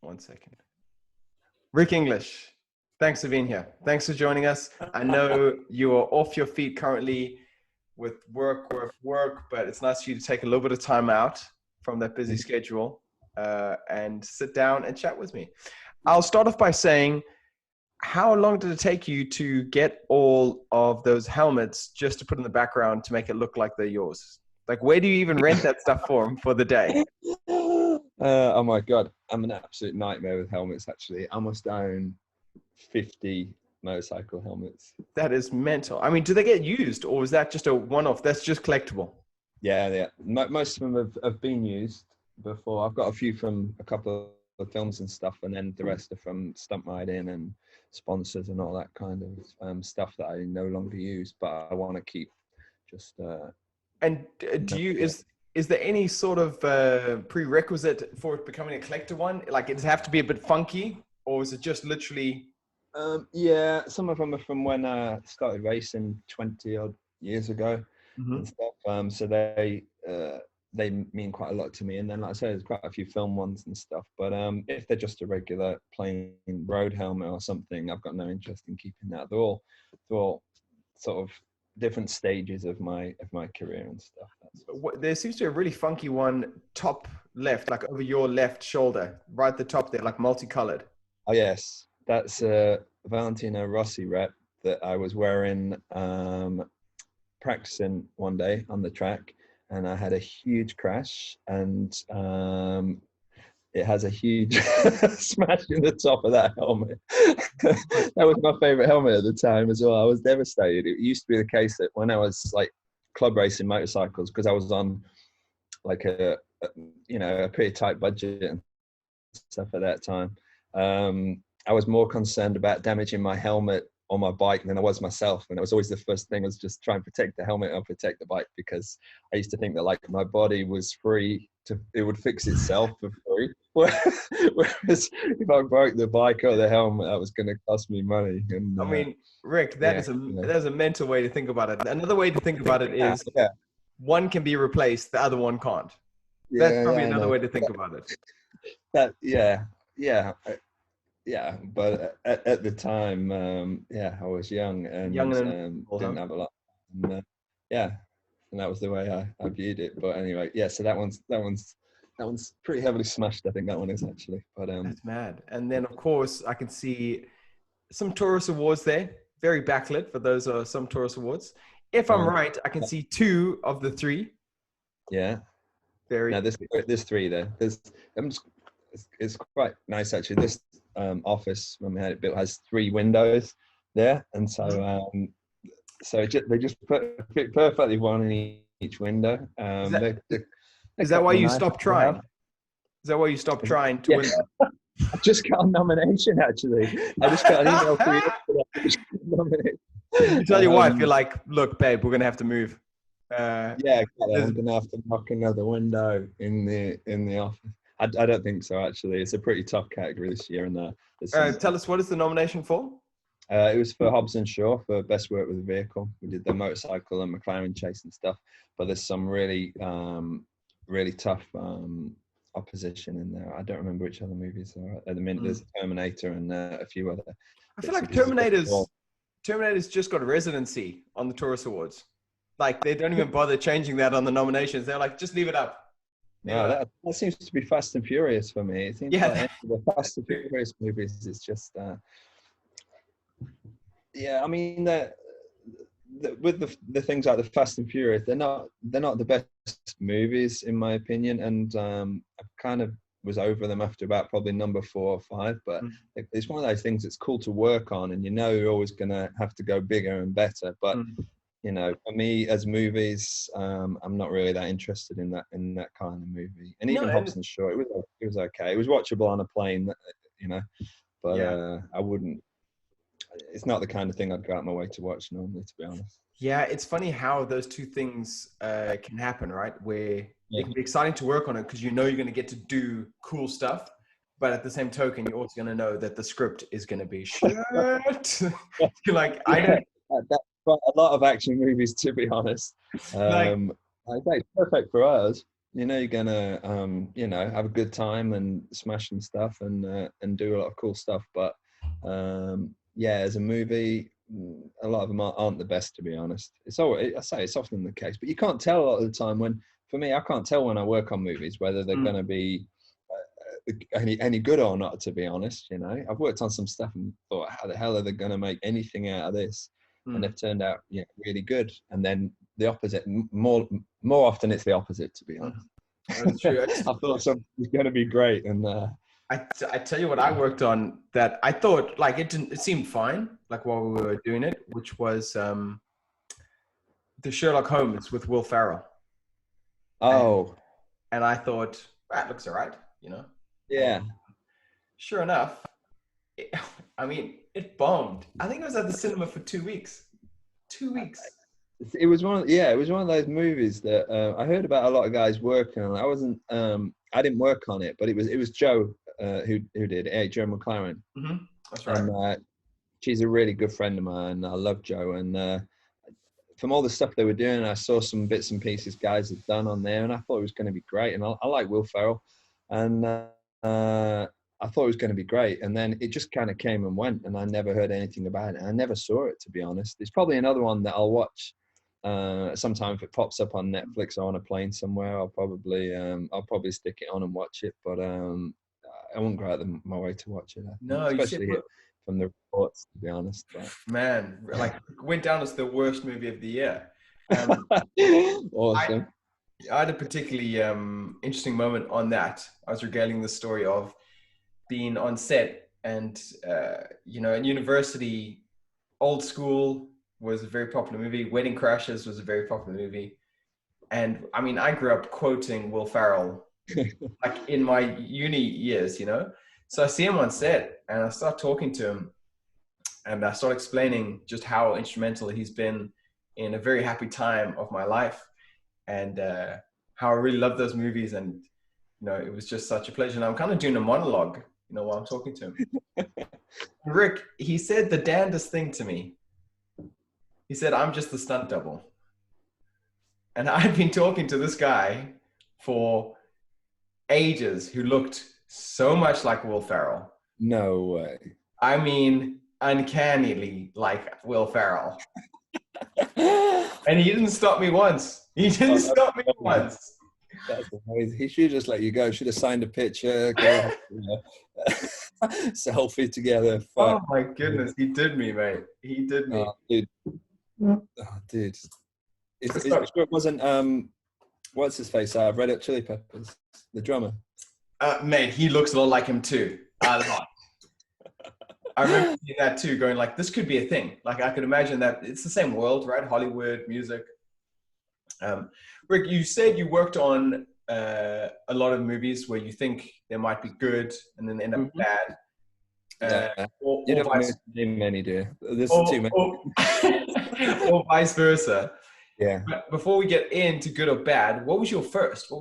1 second. Rick English, thanks for being here. Thanks for joining us. I know you are off your feet currently with work, but it's nice for you to take a little bit of time out from that busy schedule and sit down and chat with me. I'll start off by saying, how long did it take you to get all of those helmets just to put in the background to make it look like they're yours? Like, where do you even rent that stuff for the day? Oh my God, I'm an absolute nightmare with helmets, actually. I must own 50 motorcycle helmets. That is mental. I mean, do they get used, or is that just a one-off? That's just collectible? Yeah. Most of them have been used before. I've got a few from a couple of films and stuff, and then the rest are from stunt riding and sponsors and all that kind of stuff that I no longer use, but I want to keep just... And is there any sort of prerequisite for it becoming a collector one? Like, does it have to be a bit funky, or is it just literally... Yeah, some of them are from when I started racing 20 odd years ago and stuff. So they mean quite a lot to me. And then, like I said, there's quite a few film ones and stuff. But if they're just a regular plain road helmet or something, I've got no interest in keeping that. They're all sort of different stages of my career and stuff. There seems to be a really funky one top left, like over your left shoulder, right at the top there, like multicolored. Oh yes, that's a Valentino Rossi rep that I was wearing practicing one day on the track, and I had a huge crash, and it has a huge smash in the top of that helmet. That was my favorite helmet at the time as well. I was devastated. It used to be the case that when I was like club racing motorcycles, because I was on like a pretty tight budget and stuff at that time, I was more concerned about damaging my helmet on my bike than I was myself. And it was always the first thing was just try and protect the helmet and protect the bike, because I used to think that like my body was free it would fix itself for free. Whereas if I broke the bike or the helmet, that was going to cost me money. And I mean, Rick, that's a mental way to think about it. Another way to think about it is one can be replaced, the other one can't. That's probably another way to think about it. Yeah, but at the time, I was young and didn't have a lot. And, and that was the way I viewed it. But anyway, so that one's pretty heavily smashed. I think that one is actually. But that's mad. And then of course I can see some Taurus awards there. Very backlit, but those are some Taurus awards. If I'm right, I can see 2 of the 3. Yeah. Very. No, there's 3 there. It's quite nice actually. This office when we had it built has 3 windows there, and so they just fit perfectly one in each window. Is that why you stopped trying? Is that why you stopped trying to win that? I just got a nomination actually. I just got an email for you. You tell your wife, you're like, look, babe, we're gonna have to move. I'm gonna have to knock another window in the office. I don't think so, actually. It's a pretty tough category this year. And tell us, what is the nomination for? It was for Hobbs and Shaw for best work with a vehicle. We did the motorcycle and McLaren chase and stuff. But there's some really, really tough opposition in there. I don't remember which other movies there are. At the minute, there's Terminator and a few other. I feel like Terminator's just got a residency on the Taurus Awards. Like, they don't even bother changing that on the nominations. They're like, just leave it up. No, that seems to be Fast and Furious for me. It seems like the Fast and Furious movies is just, I mean, with the things like the Fast and Furious, they're not the best movies in my opinion, and I kind of was over them after about probably number 4 or 5. But it's one of those things that's cool to work on, and you're always gonna have to go bigger and better. But for me, as movies, I'm not really that interested in that kind of movie. And even Hobbs and Shaw, it was okay. It was watchable on a plane, but I wouldn't. It's not the kind of thing I'd go out my way to watch normally, to be honest. Yeah, it's funny how those two things can happen, right? Where it can be exciting to work on it because you're going to get to do cool stuff, but at the same token, you're also going to know that the script is going to be shit. You're like, I don't. Quite a lot of action movies, to be honest. I think it's perfect for us. You know you're gonna you know, have a good time and smash some stuff and do a lot of cool stuff. But yeah, as a movie, a lot of them aren't the best, to be honest. It's always, I say it's often the case, but you can't tell a lot of the time. When for me, I can't tell when I work on movies whether they're Mm. gonna be any good or not, to be honest. You know, I've worked on some stuff and thought, how the hell are they going to make anything out of this? And Mm. they've turned out, yeah, really good. And then the opposite, more often it's the opposite, to be Mm. honest. That's true. I thought something was going to be great, and I tell you what I worked on that I thought like it seemed fine like while we were doing it, which was the Sherlock Holmes with Will Ferrell, and oh and I thought that looks alright, you know. And yeah, sure enough, it, I mean, it bombed. I think I was at the cinema for 2 weeks. 2 weeks. it was it was one of those movies that I heard about a lot of guys working on. I wasn't, I didn't work on it, but it was Joe who did it, Joe McLaren, Hmm. That's right. and she's a really good friend of mine. I love Joe, and from all the stuff they were doing, I saw some bits and pieces guys had done on there, and I thought it was going to be great. And I like Will Ferrell, and I thought it was going to be great. And then it just kind of came and went, and I never heard anything about it. I never saw it, to be honest. It's probably another one that I'll watch sometime if it pops up on Netflix or on a plane somewhere. I'll probably stick it on and watch it, but I won't go out of my way to watch it. I think, No, you said, especially from the reports, to be honest. man, like went down as the worst movie of the year. Um, I Awesome. I had a particularly interesting moment on that. I was regaling the story of being on set, and in university, Old School was a very popular movie. Wedding Crashers was a very popular movie, and I mean, I grew up quoting Will Ferrell like in my uni years, you know. So I see him on set, and I start talking to him, and I start explaining just how instrumental he's been in a very happy time of my life, and how I really love those movies, and it was just such a pleasure. And I'm kind of doing a monologue, while I'm talking to him. Rick, he said the damnedest thing to me. He said, "I'm just the stunt double," and I'd been talking to this guy for ages, who looked so much like Will Ferrell. No way. I mean, uncannily like Will Ferrell. And he didn't stop me once. He didn't stop me once. That's amazing. He should just let you go. Should have signed a picture, got selfie together. Oh Fuck. my goodness, he did me, mate. He did me. Oh, dude. Oh, dude. It's sure it wasn't what's his face? Red Hot Chili Peppers, the drummer. Mate, he looks a lot like him too. A lot. I remember seeing that too, going like, this could be a thing. Like I could imagine that it's the same world, right? Hollywood, music. Rick, you said you worked on a lot of movies where you think they might be good and then they end up bad. You don't miss too many, do you? There's too many. Or vice versa. Yeah. But before we get into good or bad, what was your first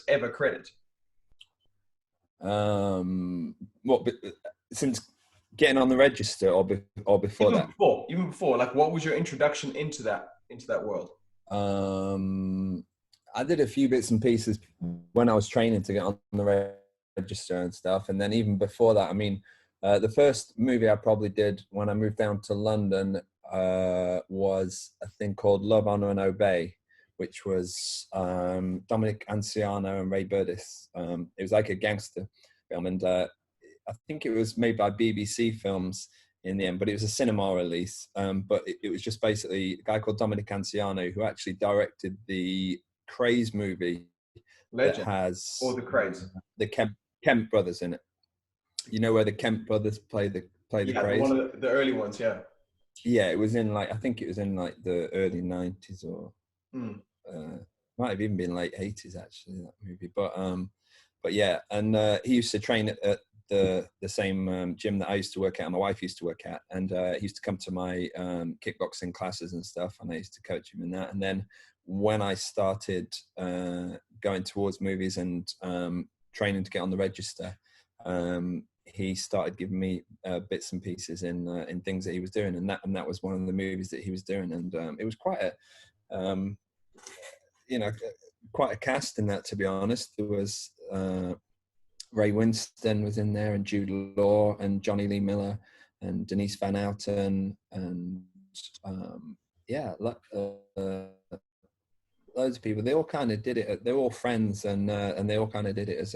ever credit? What, since getting on the register or before even that? Even before, like what was your introduction into that world? I did a few bits and pieces when I was training to get on the register and stuff, and then even before that, I mean, the first movie I probably did when I moved down to London was a thing called Love, Honor and Obey, which was Dominic Anciano and Ray Burdiss. It was like a gangster film, and I think it was made by BBC Films in the end, but it was a cinema release. But it was just basically a guy called Dominic Anciano who actually directed the Craze movie. Legend. That has or the Craze. The Kemp brothers in it. You know where the Kemp brothers play the Craze? One of the early ones, yeah. Yeah, it was in I think it was in the early 90s or might have even been late 80s actually, that movie. But yeah, and he used to train at the same gym that I used to work at and my wife used to work at, and he used to come to my kickboxing classes and stuff, and I used to coach him in that. And then when I started going towards movies and training to get on the register, he started giving me bits and pieces in things that he was doing, and that was one of the movies that he was doing, and it was quite a quite a cast in that, to be honest. There was Ray Winston was in there, and Jude Law, and Johnny Lee Miller, and Denise Van Outen, and loads of people. They all kind of did it. They were all friends, and they all kind of did it as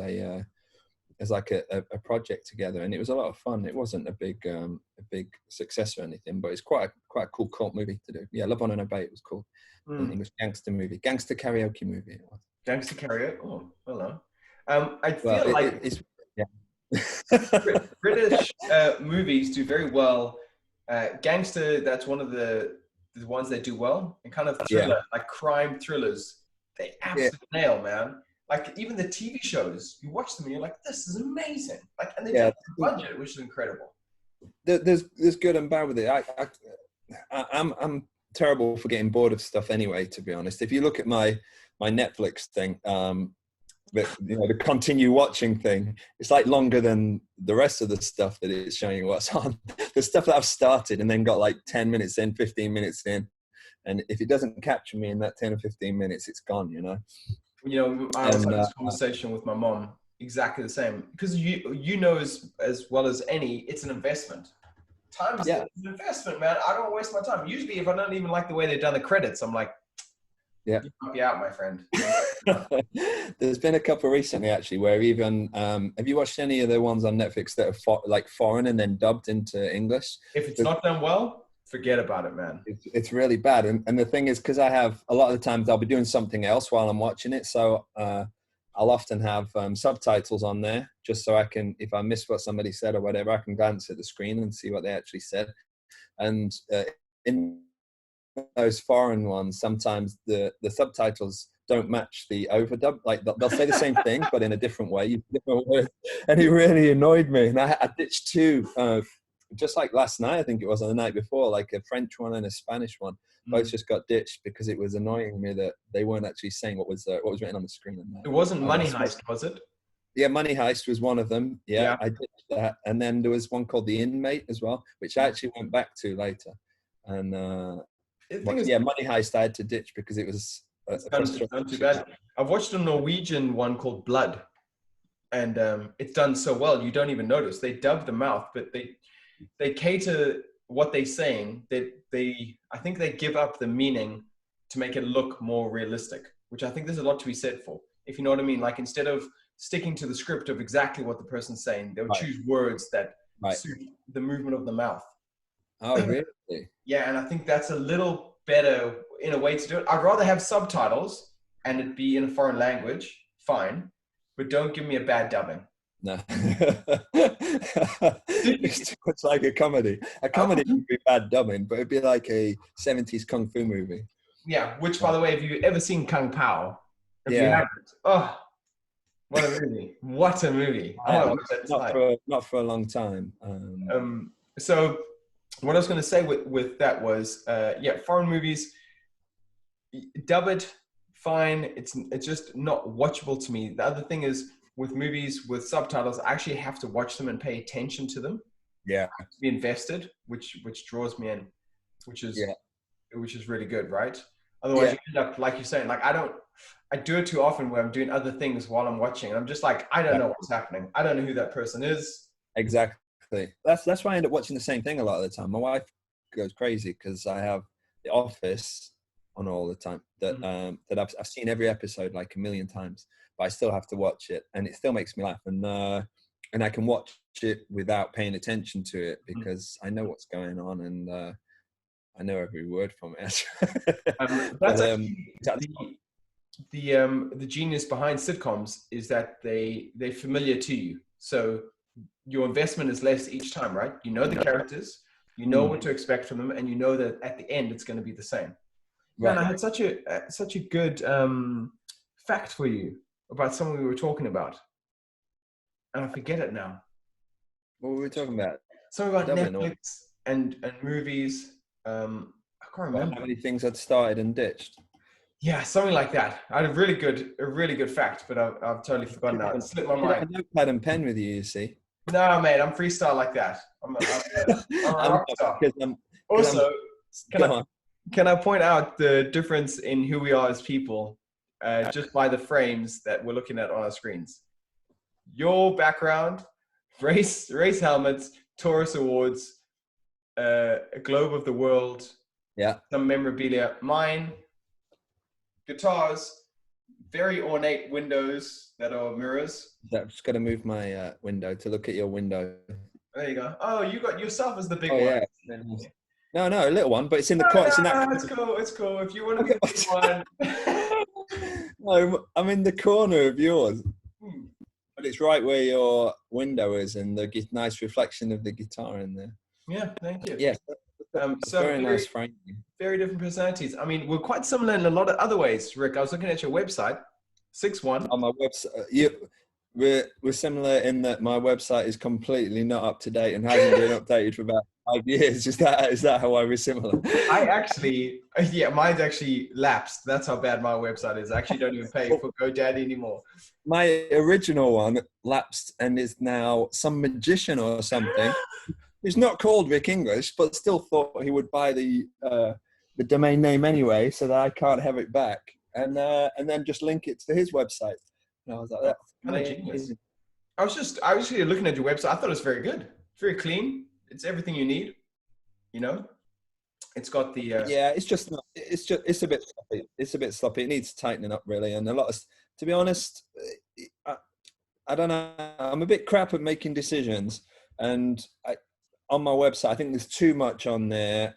like a project together, and it was a lot of fun. It wasn't a big success or anything, but it's quite a cool cult movie to do. Yeah, Love on an Obey was cool. An English gangster movie, gangster karaoke movie. It was. Gangster karaoke. Oh, hello. I feel Well, like it's yeah. British movies do very well. Gangster, that's one of the ones they do well, and kind of thriller, like crime thrillers. They absolutely nail, man. Like even the TV shows, you watch them and you're like, this is amazing. Like, and they take the budget, which is incredible. There's good and bad with it. I'm terrible for getting bored of stuff anyway, to be honest. If you look at my Netflix thing, the continue watching thing, it's like longer than the rest of the stuff that it's showing you what's on. The stuff that I've started and then got like 10 minutes in, 15 minutes in, and if it doesn't capture me in that 10 or 15 minutes, it's gone, you know. You know, I also had this conversation with my mom, exactly the same, because you know as well as any, it's an investment. Time is an investment, man. I don't waste my time. Usually, if I don't even like the way they've done the credits, I'm like, you might be out, my friend. There's been a couple recently, actually, where even have you watched any of the ones on Netflix that are like foreign and then dubbed into English? If it's not done well, forget about it, man. It's really bad. And the thing is, because I have a lot of the times I'll be doing something else while I'm watching it, so I'll often have subtitles on there just so I can, if I miss what somebody said or whatever, I can glance at the screen and see what they actually said. And in those foreign ones, sometimes the subtitles don't match the overdub. Like they'll say the same thing, but in a different way, different words. And it really annoyed me. And I ditched two, just like last night, I think it was, on the night before, like a French one and a Spanish one. Both just got ditched because it was annoying me that they weren't actually saying what was written on the screen. It wasn't Money Heist, was it? Yeah, Money Heist was one of them. Yeah, I ditched that. And then there was one called The Inmate as well, which I actually went back to later. And Money Heist I had to ditch because it was not too bad. I've watched a Norwegian one called Blood, and it's done so well you don't even notice. They dub the mouth, but they cater what they're saying. I think they give up the meaning to make it look more realistic, which I think there's a lot to be said for. If you know what I mean, like instead of sticking to the script of exactly what the person's saying, they'll choose words that suit the movement of the mouth. Oh, really? Yeah, and I think that's a little better in a way to do it. I'd rather have subtitles and it be in a foreign language, fine, but don't give me a bad dubbing. No. It's like a comedy. A comedy would be bad dubbing, but it'd be like a 70s kung fu movie. Yeah, which, by the way, have you ever seen Kung Pao? If you haven't, what a movie. What a movie. Not for a long time. So what I was going to say with that was, foreign movies, dub it, fine. It's just not watchable to me. The other thing is, with movies with subtitles, I actually have to watch them and pay attention to them. Yeah. To be invested, which draws me in, which is really good, right? Otherwise you end up, like you're saying, like I do it too often where I'm doing other things while I'm watching. And I'm just like, I don't know what's happening. I don't know who that person is. Exactly. That's why I end up watching the same thing a lot of the time. My wife goes crazy because I have The Office on all the time that I've seen every episode like a million times, but I still have to watch it and it still makes me laugh. And I can watch it without paying attention to it because I know what's going on and I know every word from it. That's the genius behind sitcoms is that they're familiar to you. So your investment is less each time, right? You know the characters, you know what to expect from them, and you know that at the end it's going to be the same. Right. Man, I had such a good fact for you about someone we were talking about, and I forget it now. What were we talking about? Something about Netflix and movies. I can't remember how many things I'd started and ditched. Yeah, something like that. I had a really good fact, but I've totally forgotten now. It slipped my mind. I have a notepad and pen with you see. No, mate, I'm freestyle like that. I'm a rock star. Also, can I point out the difference in who we are as people just by the frames that we're looking at on our screens. Your background, race helmets, Taurus awards, a globe of the world, Yeah. some memorabilia. Mine, guitars, very ornate windows that are mirrors. I'm just gonna move my window to look at your window. There you go. Oh, you got yourself as the big Oh one. yeah. No, a little one, but it's in the No, corner. no, It's in that. no, it's cool. It's cool. If you want to be the big one. No, I'm in the corner of yours, Hmm. but it's right where your window is, and the nice reflection of the guitar in there. Yeah, thank you. Yes. So very nice framing. Very different personalities. I mean, we're quite similar in a lot of other ways, Rick. I was looking at your website, 6'1". On my website, we're similar in that my website is completely not up to date and hasn't been updated for about 5 years. Is that how we're similar? I actually, yeah, mine's actually lapsed. That's how bad my website is. I actually don't even pay for GoDaddy anymore. My original one lapsed and is now some magician or something. He's not called Rick English, but still thought he would buy the domain name anyway, so that I can't have it back, and then just link it to his website. And I was like, that's kind of genius. I was actually looking at your website. I thought it was very good. It's very clean. It's everything you need. You know, it's got the yeah. It's a bit sloppy. It's a bit sloppy. It needs tightening up really, and a lot of. To be honest, I don't know. I'm a bit crap at making decisions, and on my website, I think there's too much on there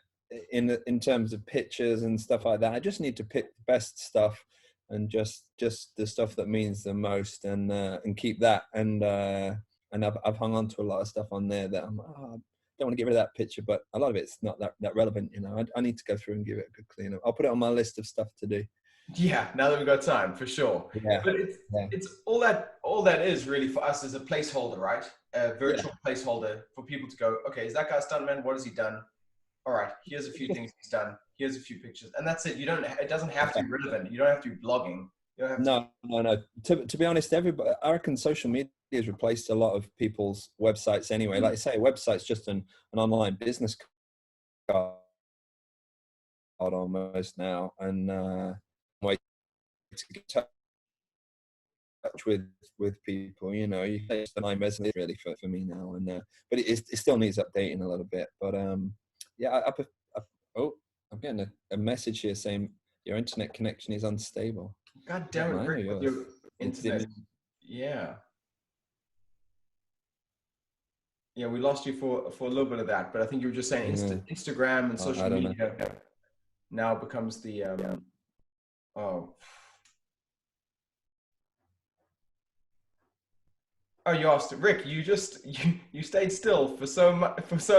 in terms of pictures and stuff like that. I just need to pick the best stuff and just the stuff that means the most, and keep that. And I've hung on to a lot of stuff on there that I'm like, oh, I don't want to get rid of that picture, but a lot of it's not that relevant. You know, I need to go through and give it a good clean up. I'll put it on my list of stuff to do. Yeah, now that we've got time, for sure. Yeah. But it's all that is really for us is a placeholder, right? A virtual placeholder for people to go, okay, is that guy a stuntman? What has he done? All right, here's a few things he's done. Here's a few pictures. And that's it. It doesn't have to be relevant. You don't have to be blogging. You don't have No. To be honest, everybody, I reckon social media has replaced a lot of people's websites anyway. Like I say, a website's just an online business card almost now, and way to get in touch with people. You know, it's the nine resonate really for me now, and but it still needs updating a little bit. But yeah, I'm getting a message here saying your internet connection is unstable. God damn it, Rick, with your internet. Yeah. Yeah, we lost you for a little bit of that, but I think you were just saying Instagram and social media now becomes the oh, you asked Rick. You stayed still for so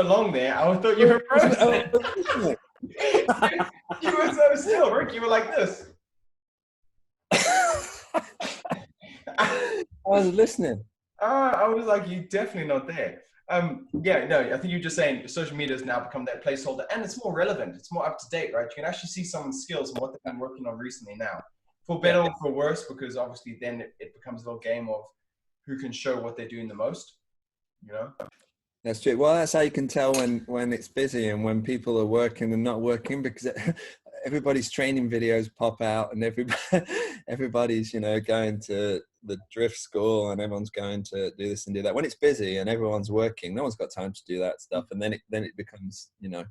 long there. I thought you were frozen. You were so still, Rick. You were like this. I was listening. I was like, you're definitely not there. Yeah, no, I think you're just saying social media has now become that placeholder, and it's more relevant. It's more up to date, right? You can actually see someone's skills and what they've been working on recently now, for better or for worse, because obviously then it becomes a little game of who can show what they're doing the most, you know? That's true. Well, that's how you can tell when it's busy and when people are working and not working, because everybody's training videos pop out and everybody's, you know, going to the drift school and everyone's going to do this and do that. When it's busy and everyone's working, no one's got time to do that stuff. And then it becomes, you know,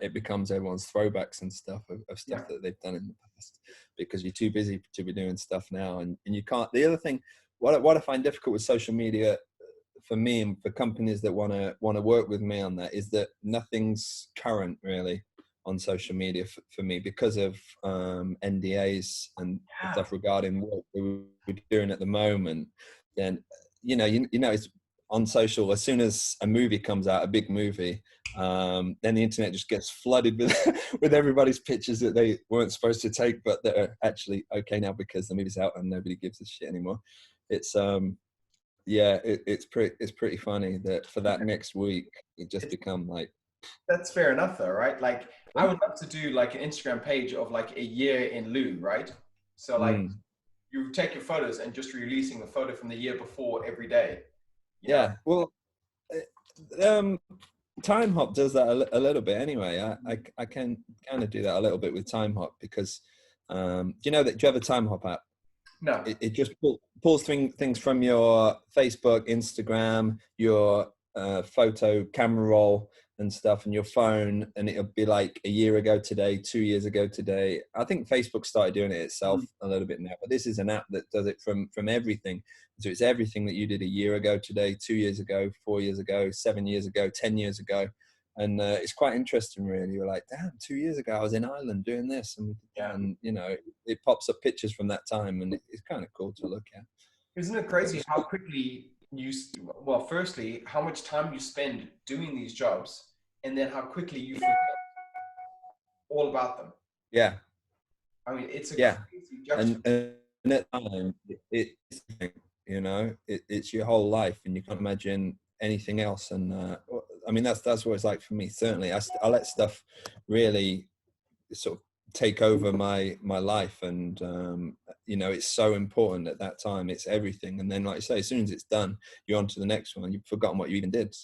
it becomes everyone's throwbacks and stuff of stuff that they've done in the past, because you're too busy to be doing stuff now. And you can't. The other thing, what I find difficult with social media for me and for companies that want to work with me on that, is that nothing's current really on social media for me, because of NDAs and stuff regarding what we're doing at the moment. Then you know it's on social. As soon as a movie comes out, a big movie, then the internet just gets flooded with everybody's pictures that they weren't supposed to take, but that are actually okay now because the movie's out and nobody gives a shit anymore. It's it's pretty funny that for that next week it just become like. That's fair enough though, right? Like I would love to do like an Instagram page of like a year in lieu, right? So like you take your photos and just releasing the photo from the year before every day. Yeah. Well, Time Hop does that a little bit anyway. I can kind of do that a little bit with Time Hop, because Do you know that? Do you have a time hop app? No. It just pulls things from your Facebook, Instagram, your photo camera roll and stuff, and your phone, and it'll be like a year ago today, 2 years ago today. I think Facebook started doing it itself a little bit now, but this is an app that does it from everything. So it's everything that you did a year ago today, 2 years ago, 4 years ago, 7 years ago, 10 years ago. And it's quite interesting, really. You're like, damn, 2 years ago I was in Ireland doing this, and you know, it pops up pictures from that time, and it's kind of cool to look at. Isn't it crazy how quickly well, firstly, how much time you spend doing these jobs, and then how quickly you forget all about them. Yeah. I mean, it's a crazy juxtaposition. And at the time, it's, you know, it's your whole life, and you can't imagine anything else. And I mean, that's what it's like for me. Certainly, I let stuff really sort of take over my life, and you know, it's so important at that time. It's everything. And then, like you say, as soon as it's done, you're on to the next one. You've forgotten what you even did,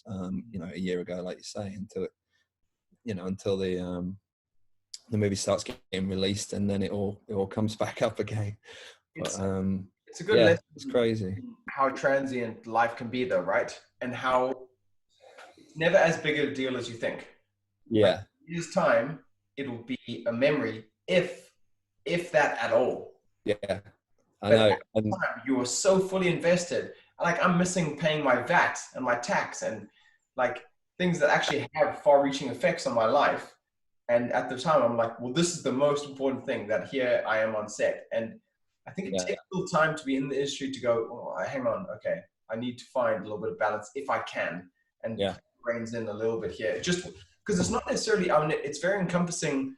you know, a year ago, like you say, until the movie starts getting released, and then it all comes back up again. But, it's a good lesson. It's crazy how transient life can be, though, right? And how it's never as big a deal as you think. Yeah. Like, in years' time, it'll be a memory, if that at all. Yeah, I know. At the time, you were so fully invested. Like, I'm missing paying my VAT and my tax and like things that actually have far-reaching effects on my life. And at the time, I'm like, well, this is the most important thing, that here I am on set. And I think it takes a little time to be in the industry to go, oh, hang on, okay, I need to find a little bit of balance if I can, and reins in a little bit here. Just because it's not necessarily, I mean, it's very encompassing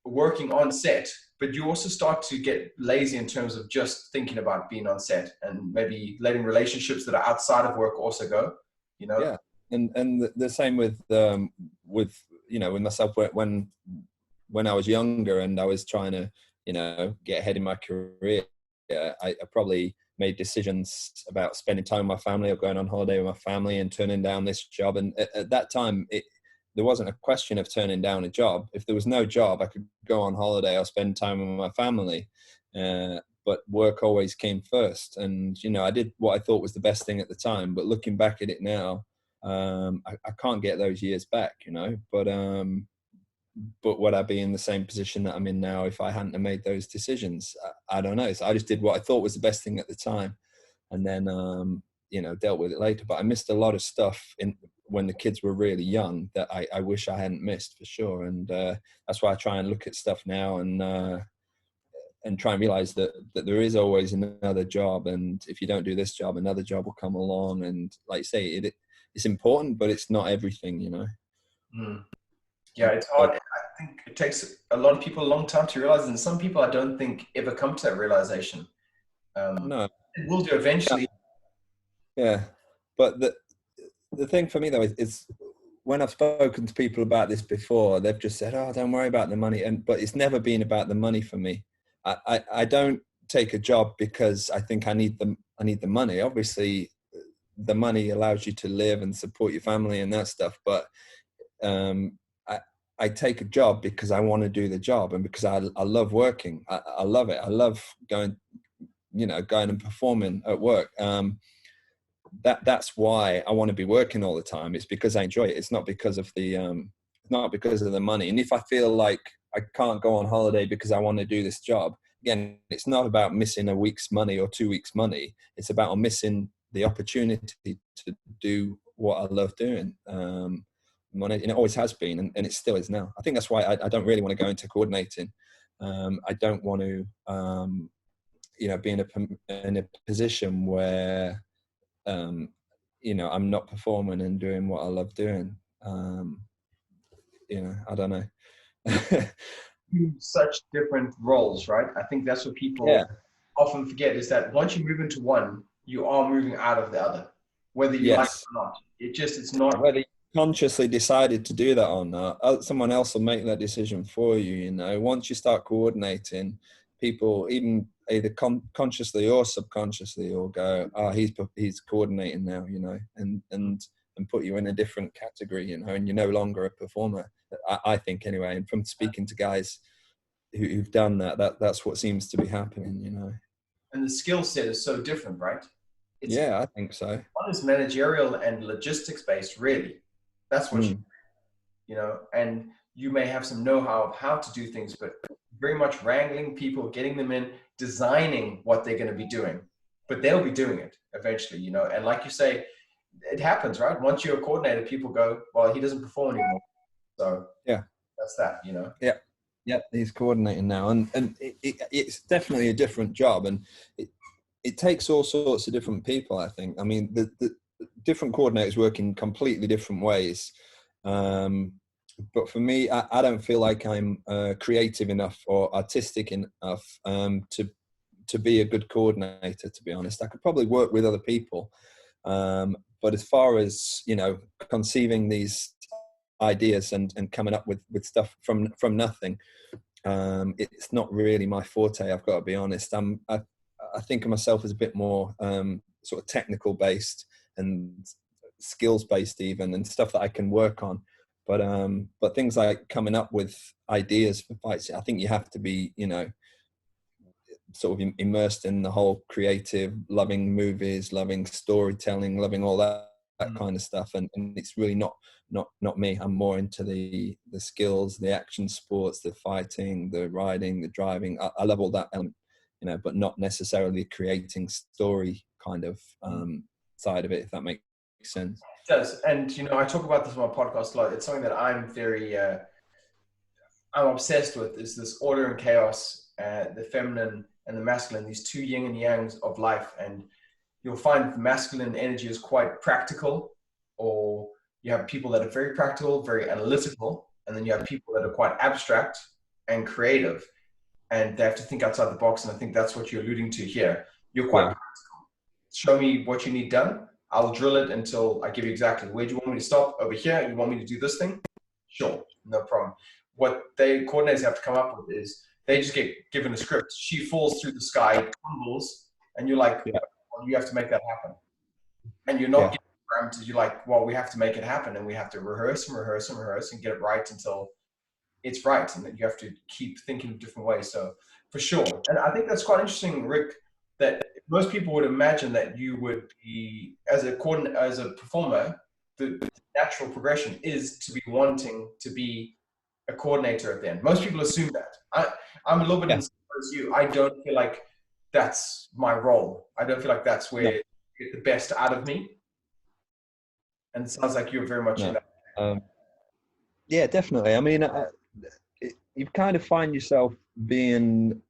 working on set, but you also start to get lazy in terms of just thinking about being on set, and maybe letting relationships that are outside of work also go, you know? Yeah. And the same with you know, with myself, when I was younger and I was trying to, you know, get ahead in my career, I probably made decisions about spending time with my family or going on holiday with my family and turning down this job. And at that time, there wasn't a question of turning down a job. If there was no job, I could go on holiday or spend time with my family. But work always came first. And, you know, I did what I thought was the best thing at the time. But looking back at it now, I can't get those years back, you know. But would I be in the same position that I'm in now if I hadn't have made those decisions? I don't know. So I just did what I thought was the best thing at the time, and then you know, dealt with it later. But I missed a lot of stuff when the kids were really young that I wish I hadn't missed, for sure. And that's why I try and look at stuff now and try and realize that there is always another job, and if you don't do this job, another job will come along. And like you say, it's important, but it's not everything, you know. Yeah, it's hard. I think it takes a lot of people a long time to realize, and some people I don't think ever come to that realization. No, it will do eventually. Yeah, but the thing for me though is when I've spoken to people about this before, they've just said, "Oh, don't worry about the money," but it's never been about the money for me. I don't take a job because I think I need the money. Obviously, the money allows you to live and support your family and that stuff, but I take a job because I want to do the job, and because I love working. I love it. I love going and performing at work. That's why I want to be working all the time. It's because I enjoy it. It's not because of the money. And if I feel like I can't go on holiday because I want to do this job, again, it's not about missing a week's money or 2 weeks' money. It's about missing the opportunity to do what I love doing. And it always has been, and it still is now. I think that's why I don't really want to go into coordinating. I don't want to, be in a position where, I'm not performing and doing what I love doing. I don't know. Such different roles, right? I think that's what people often forget, is that once you move into one, you are moving out of the other, whether you like it or not. It's not. Whether you consciously decided to do that or not, someone else will make that decision for you. You know, once you start coordinating, people, even either consciously or subconsciously, will go, "Oh, he's coordinating now," you know, and put you in a different category, you know, and you're no longer a performer. I think anyway. And from speaking to guys who've done that's what seems to be happening, you know. And the skill set is so different, right? It's Yeah, I think so. one is managerial and logistics based, really. That's what you know, and you may have some know-how of how to do things, but very much wrangling people, getting them in, designing what they're going to be doing, but they'll be doing it eventually, you know. And like you say, it happens, right? Once you're a coordinator, people go, well, he doesn't perform anymore. So yeah, that's that, you know. Yeah, he's coordinating now, and it's definitely a different job, and it takes all sorts of different people, I think. I mean, the different coordinators work in completely different ways. But for me, I don't feel like I'm creative enough or artistic enough to be a good coordinator, to be honest. I could probably work with other people. But as far as, you know, conceiving these ideas and coming up with stuff from nothing, it's not really my forte, I've got to be honest. I think of myself as a bit more sort of technical based and skills based even, and stuff that I can work on. But things like coming up with ideas for fights, I think you have to be, you know, sort of immersed in the whole creative, loving movies, loving storytelling, loving all that kind of stuff. And it's really not me. I'm more into the skills, the action sports, the fighting, the riding, the driving. I love all that element, you know, but not necessarily creating story kind of side of it, if that makes sense. It does. And, you know, I talk about this on my podcast a lot. It's something that I'm very, I'm obsessed with, is this order and chaos, the feminine and the masculine, these two yin and yangs of life. And you'll find the masculine energy is quite practical, or you have people that are very practical, very analytical, and then you have people that are quite abstract and creative, and they have to think outside the box. And I think that's what you're alluding to here. You're quite practical. Show me what you need done. I'll drill it until I give you exactly where do you want me to stop. Over here, you want me to do this thing? Sure, no problem. What they coordinators have to come up with is they just get given a script. She falls through the sky, tumbles, and you're like, well, you have to make that happen. And you're not getting parameters. You're like, well, we have to make it happen, and we have to rehearse and rehearse and rehearse and get it right until it's right. And then you have to keep thinking of different ways. So for sure. And I think that's quite interesting, Rick, that most people would imagine that you would be, as a performer, the natural progression is to be wanting to be a coordinator at the end. Most people assume that. I'm a little bit as you. I don't feel like that's my role. I don't feel like that's where you get the best out of me. And it sounds like you're very much in that. Yeah, definitely. I mean, you kind of find yourself being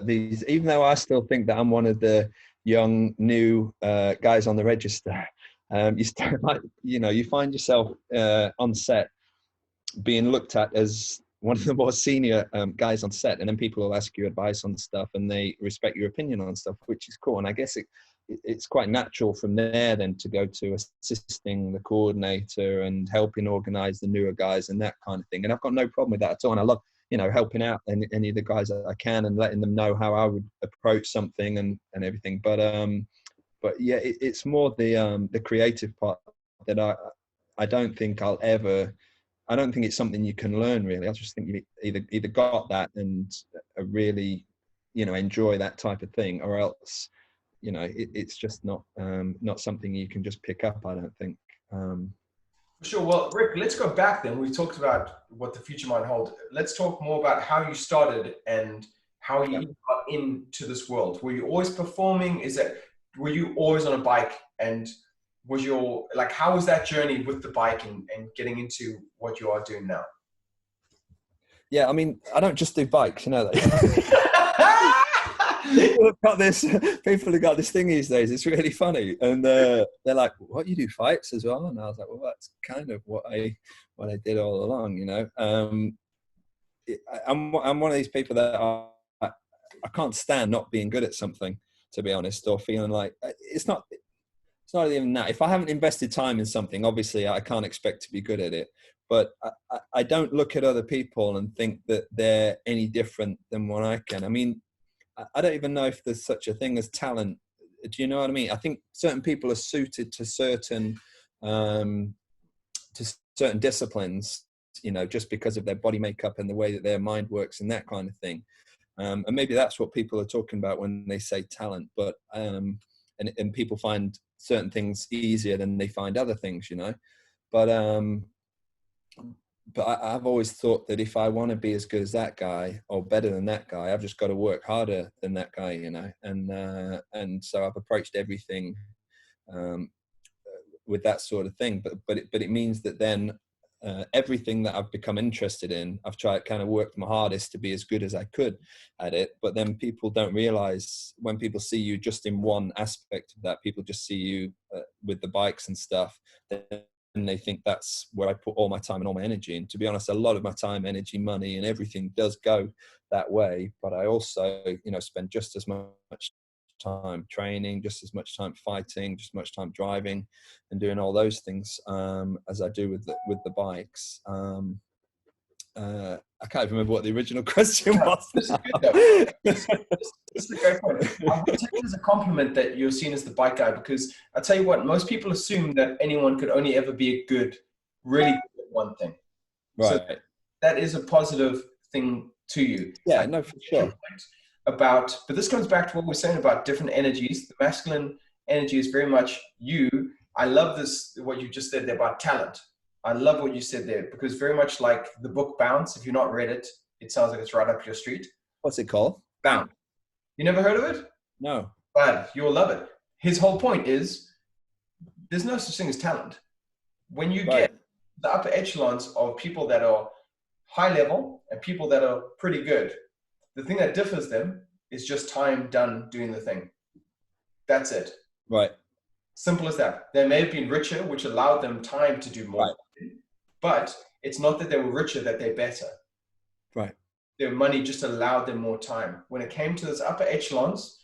these, even though I still think that I'm one of the young, new guys on the register, you still, like, you know, you find yourself on set being looked at as one of the more senior guys on set, and then people will ask you advice on stuff and they respect your opinion on stuff, which is cool. And I guess it's quite natural from there then to go to assisting the coordinator and helping organize the newer guys and that kind of thing. And I've got no problem with that at all. And I love, you know, helping out any of the guys that I can and letting them know how I would approach something and everything. But yeah, it's more the creative part that I don't think I don't think it's something you can learn, really. I just think you either got that and really, you know, enjoy that type of thing, or else, you know, it's just not something you can just pick up, I don't think. Sure. Well, Rick, let's go back then. We talked about what the future might hold. Let's talk more about how you started and how you got into this world. Were you always performing? Were you always on a bike? And was how was that journey with the bike and getting into what you are doing now? Yeah, I mean, I don't just do bikes, you know that. People have got this thing these days. It's really funny, and they're like, "What, you do fights as well?" And I was like, "Well, that's kind of what I did all along, you know." I'm one of these people that I can't stand not being good at something, to be honest, or feeling like it's not even that. If I haven't invested time in something, obviously I can't expect to be good at it. But I don't look at other people and think that they're any different than what I can. I mean, I don't even know if there's such a thing as talent. Do you know what I mean? I think certain people are suited to certain disciplines, you know, just because of their body makeup and the way that their mind works and that kind of thing. And maybe that's what people are talking about when they say talent, but and people find certain things easier than they find other things, you know. But I've always thought that if I want to be as good as that guy or better than that guy, I've just got to work harder than that guy, you know. And so I've approached everything with that sort of thing. But it means that then everything that I've become interested in, I've tried kind of worked my hardest to be as good as I could at it. But then people don't realize, when people see you just in one aspect of that, people just see you with the bikes and stuff, and they think that's where I put all my time and all my energy. And to be honest, a lot of my time, energy, money, and everything does go that way. But I also, you know, spend just as much time training, just as much time fighting, just as much time driving and doing all those things as I do with the bikes. I can't remember what the original question was. This is good though. This is a great point. I'm going to take it as a compliment that you're seen as the bike guy, because I tell you what, most people assume that anyone could only ever be a good, really good at one thing. Right. So that is a positive thing to you. Yeah, no, for sure. But this comes back to what we're saying about different energies. The masculine energy is very much you. I love this, what you just said there about talent. I love what you said there, because very much like the book Bounce, if you've not read it, it sounds like it's right up your street. What's it called? Bounce. You never heard of it? No. But you'll love it. His whole point is there's no such thing as talent. When you get the upper echelons of people that are high level and people that are pretty good, the thing that differs them is just time done doing the thing. That's it. Right. Simple as that. They may have been richer, which allowed them time to do more. Right. But it's not that they were richer, that they're better. Right. Their money just allowed them more time. When it came to those upper echelons,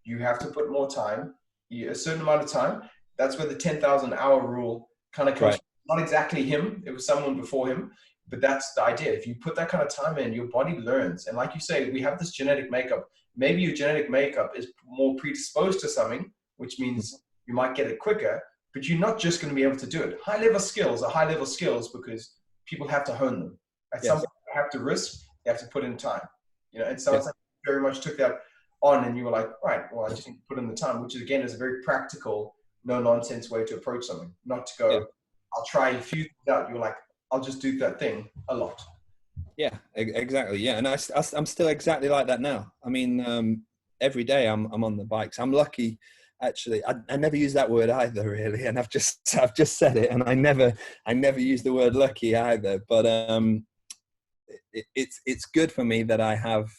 you have to put more time, a certain amount of time. That's where the 10,000 hour rule kind of comes from. Not exactly him. It was someone before him. But that's the idea. If you put that kind of time in, your body learns. And like you say, we have this genetic makeup. Maybe your genetic makeup is more predisposed to something, which means you might get it quicker, but you're not just going to be able to do it. High-level skills are high-level skills because people have to hone them. At some point, they have to risk, they have to put in time. You know, it sounds like you very much took that on and you were like, right, well, I just need to put in the time, which again is a very practical, no-nonsense way to approach something. Not to go, I'll try a few things out. You're like, I'll just do that thing a lot. Yeah, exactly. Yeah, and I'm still exactly like that now. I mean, every day I'm on the bikes. I'm lucky, actually. I never use that word either, really. And I've just said it, and I never use the word lucky either. But it's good for me that I have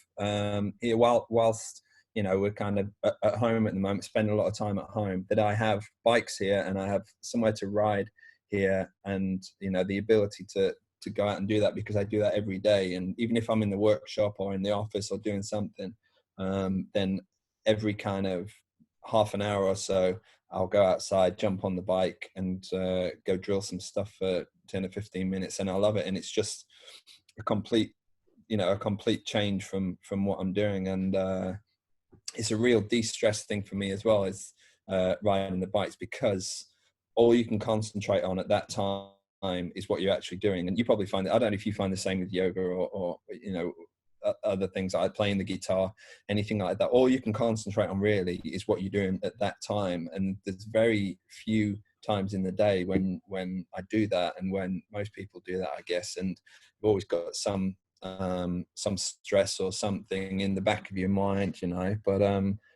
here whilst you know we're kind of at home at the moment, spending a lot of time at home. That I have bikes here, and I have somewhere to ride here, and you know the ability to go out and do that, because I do that every day. And even if I'm in the workshop or in the office or doing something, then every kind of half an hour or so I'll go outside, jump on the bike, and go drill some stuff for 10 or 15 minutes, and I love it. And it's just a complete change from what I'm doing. And it's a real de-stress thing for me as well, is riding the bikes, because all you can concentrate on at that time is what you're actually doing. And you probably find that, I don't know if you find the same with yoga or you know, other things like playing the guitar, anything like that. All you can concentrate on really is what you're doing at that time. And there's very few times in the day when I do that, and when most people do that, I guess. And you've always got some stress or something in the back of your mind, you know. But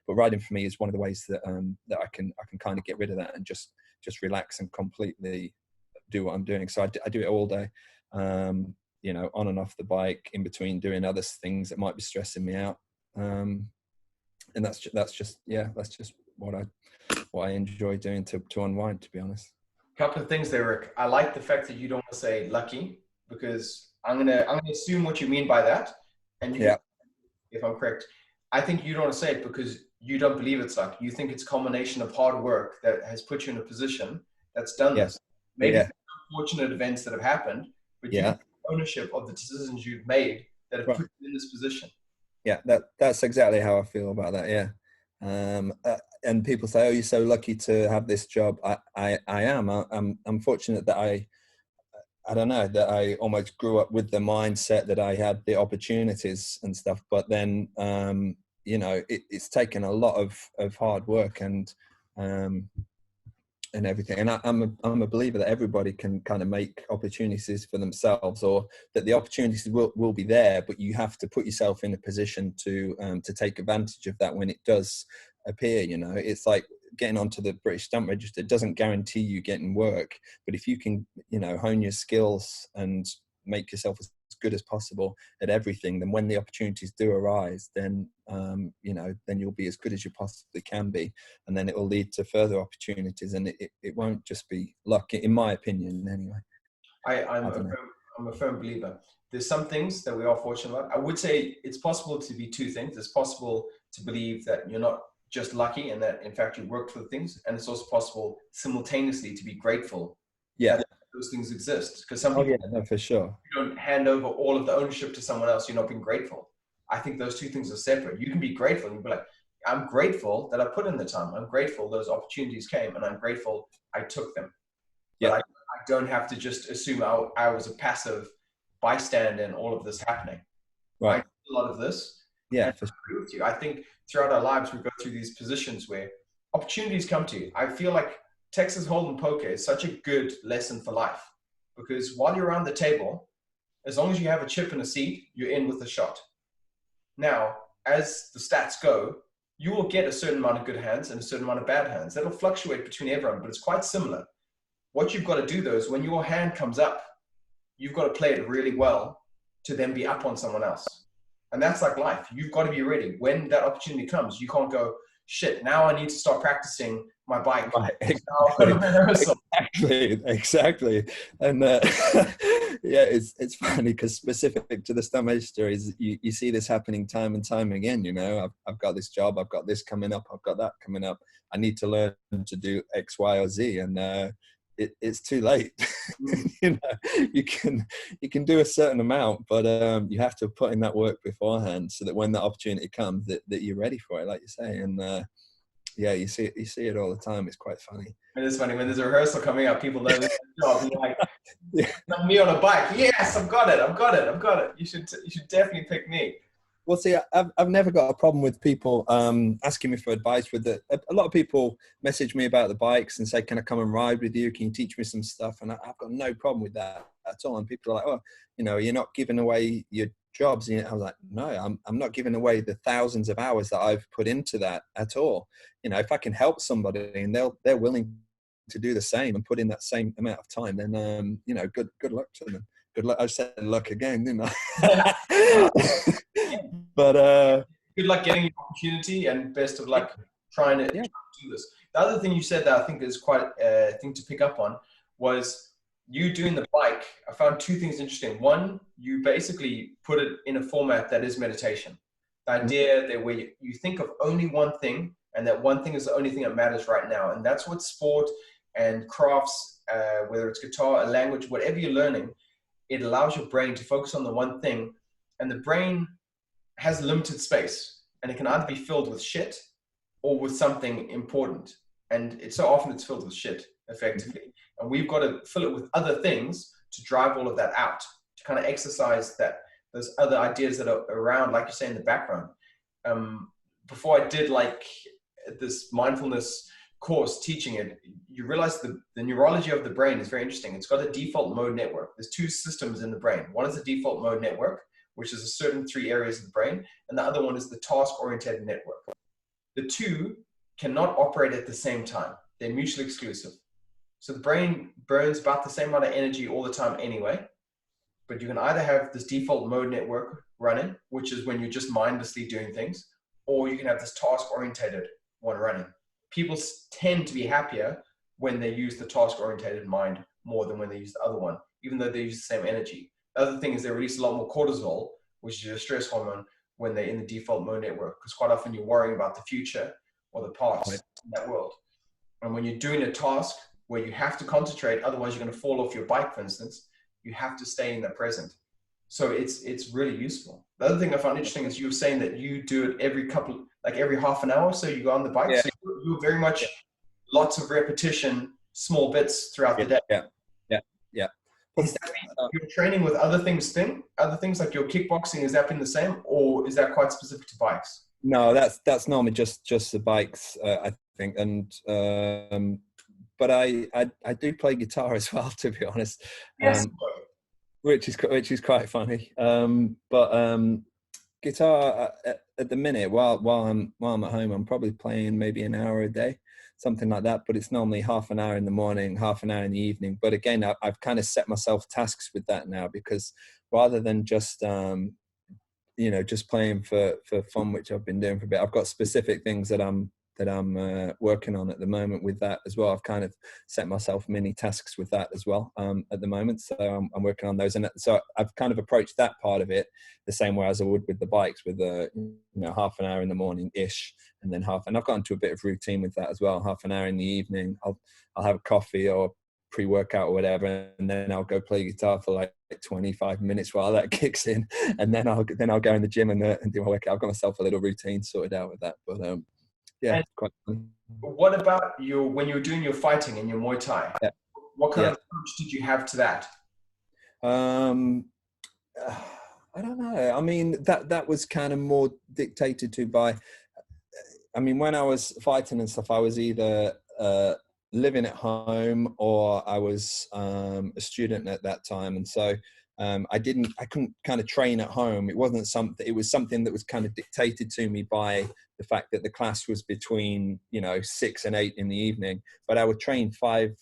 riding for me is one of the ways that that I can kind of get rid of that and just relax and completely do what I'm doing. So I do it all day, you know, on and off the bike, in between doing other things that might be stressing me out. And that's just what I enjoy doing to unwind, to be honest. A couple of things there, Rick. I like the fact that you don't want to say lucky, because I'm gonna assume what you mean by that. And you if I'm correct, I think you don't want to say it because you don't believe it's luck. You think it's a combination of hard work that has put you in a position that's done this. Maybe unfortunate events that have happened, but you have ownership of the decisions you've made that have put you in this position. Yeah, that's exactly how I feel about that. Yeah. And people say, "Oh, you're so lucky to have this job." I am. I'm fortunate that I don't know, that I almost grew up with the mindset that I had the opportunities and stuff. But then, you know, it's taken a lot of hard work and everything. And I'm a believer that everybody can kind of make opportunities for themselves, or that the opportunities will be there, but you have to put yourself in a position to take advantage of that when it does appear. You know, it's like getting onto the British Stunt Register doesn't guarantee you getting work, but if you can, you know, hone your skills and make yourself as good as possible at everything, then when the opportunities do arise, then you know, then you'll be as good as you possibly can be, and then it will lead to further opportunities, and it won't just be luck, in my opinion anyway. I'm a firm believer. There's some things that we are fortunate about. I would say it's possible to be two things. It's possible to believe that you're not just lucky and that in fact you worked for things, and it's also possible simultaneously to be grateful that those things exist, because some people no, for sure, you don't hand over all of the ownership to someone else. You're not being grateful. I think those two things are separate. You can be grateful and you'll be like, I'm grateful that I put in the time. I'm grateful those opportunities came, and I'm grateful I took them. But I don't have to just assume I was a passive bystander in all of this happening. right? I did a lot of this. Yeah, and I agree with you. I think throughout our lives we go through these positions where opportunities come to you. I feel like Texas Hold'em poker is such a good lesson for life, because while you're around the table, as long as you have a chip and a seat, you're in with a shot. Now, as the stats go, you will get a certain amount of good hands and a certain amount of bad hands. That'll fluctuate between everyone, but it's quite similar. What you've got to do though is when your hand comes up, you've got to play it really well to then be up on someone else. And that's like life. You've got to be ready. When that opportunity comes, you can't go, shit, now I need to start practicing my bike. Right. Exactly. And yeah, it's funny because specific to the Stunt Register is you see this happening time and time again. You know, I've got this job, I've got this coming up, I've got that coming up. I need to learn to do X, Y, or Z, and it's too late. You know, you can do a certain amount, but you have to put in that work beforehand so that when that opportunity comes, that you're ready for it, like you say. And yeah, you see it all the time. It's quite funny. It is funny when there's a rehearsal coming up. People know this job. You're like, me on a bike. Yes, I've got it. You should definitely pick me. Well, see, I've never got a problem with people asking me for advice. A lot of people message me about the bikes and say, "Can I come and ride with you? Can you teach me some stuff?" And I've got no problem with that at all. And people are like, "Oh, you know, you're not giving away your jobs." And I was like, "No, I'm not giving away the thousands of hours that I've put into that at all. You know, if I can help somebody and they're willing to do the same and put in that same amount of time, then you know, good luck to them. Good luck. I said luck again, didn't I? But good luck getting the opportunity, and best of luck trying to do this. The other thing you said that I think is quite a thing to pick up on was you doing the bike. I found two things interesting. One, you basically put it in a format that is meditation. The idea that where you think of only one thing, and that one thing is the only thing that matters right now. And that's what sport and crafts, whether it's guitar, a language, whatever you're learning, it allows your brain to focus on the one thing. And the brain has limited space, and it can either be filled with shit or with something important. And it's so often it's filled with shit, effectively. And we've got to fill it with other things to drive all of that out, to kind of exercise those other ideas that are around, like you say, in the background. Before I did like this mindfulness course teaching it, you realize the neurology of the brain is very interesting. It's got a default mode network. There's two systems in the brain. One is the default mode network, which is a certain 3 areas of the brain, and the other one is the task-oriented network. The two cannot operate at the same time. They're mutually exclusive. So the brain burns about the same amount of energy all the time anyway, but you can either have this default mode network running, which is when you're just mindlessly doing things, or you can have this task-oriented one running. People tend to be happier when they use the task-oriented mind more than when they use the other one, even though they use the same energy. The other thing is they release a lot more cortisol, which is your stress hormone, when they're in the default mode network, because quite often you're worrying about the future or the past in that world. And when you're doing a task where you have to concentrate, otherwise you're going to fall off your bike, for instance, you have to stay in the present. So it's really useful. The other thing I found interesting is you were saying that you do it every half an hour. So you go on the bike. So you're very much lots of repetition, small bits throughout the day. Yeah. Is that you're training with other things like your kickboxing, has that been the same, or is that quite specific to bikes? No, that's normally just the bikes, I think, and but I do play guitar as well, to be honest, Yes. which is quite funny. Guitar at the minute, while I'm at home, I'm probably playing maybe an hour a day, something like that. But it's normally half an hour in the morning, half an hour in the evening. But again, I've kind of set myself tasks with that now, because rather than just just playing for fun, which I've been doing for a bit, I've got specific things that I'm working on at the moment with that as well. I've kind of set myself mini tasks with that as well at the moment, so I'm working on those, and so I've kind of approached that part of it the same way as I would with the bikes, with half an hour in the morning ish, and then and I've got into a bit of routine with that as well. Half an hour in the evening, I'll have a coffee or pre-workout or whatever, and then I'll go play guitar for like 25 minutes while that kicks in, and then I'll go in the gym and do my workout. I've got myself a little routine sorted out with that, but yeah, And quite fun. what about when you were doing your fighting and your Muay Thai? Yeah. What kind of approach did you have to that? I don't know. I mean, that was kind of more dictated to by. I mean, when I was fighting and stuff, I was either living at home or I was a student at that time, and so I couldn't kind of train at home. It wasn't something. It was something that was kind of dictated to me by the fact that the class was between 6 and 8 in the evening. But I would train five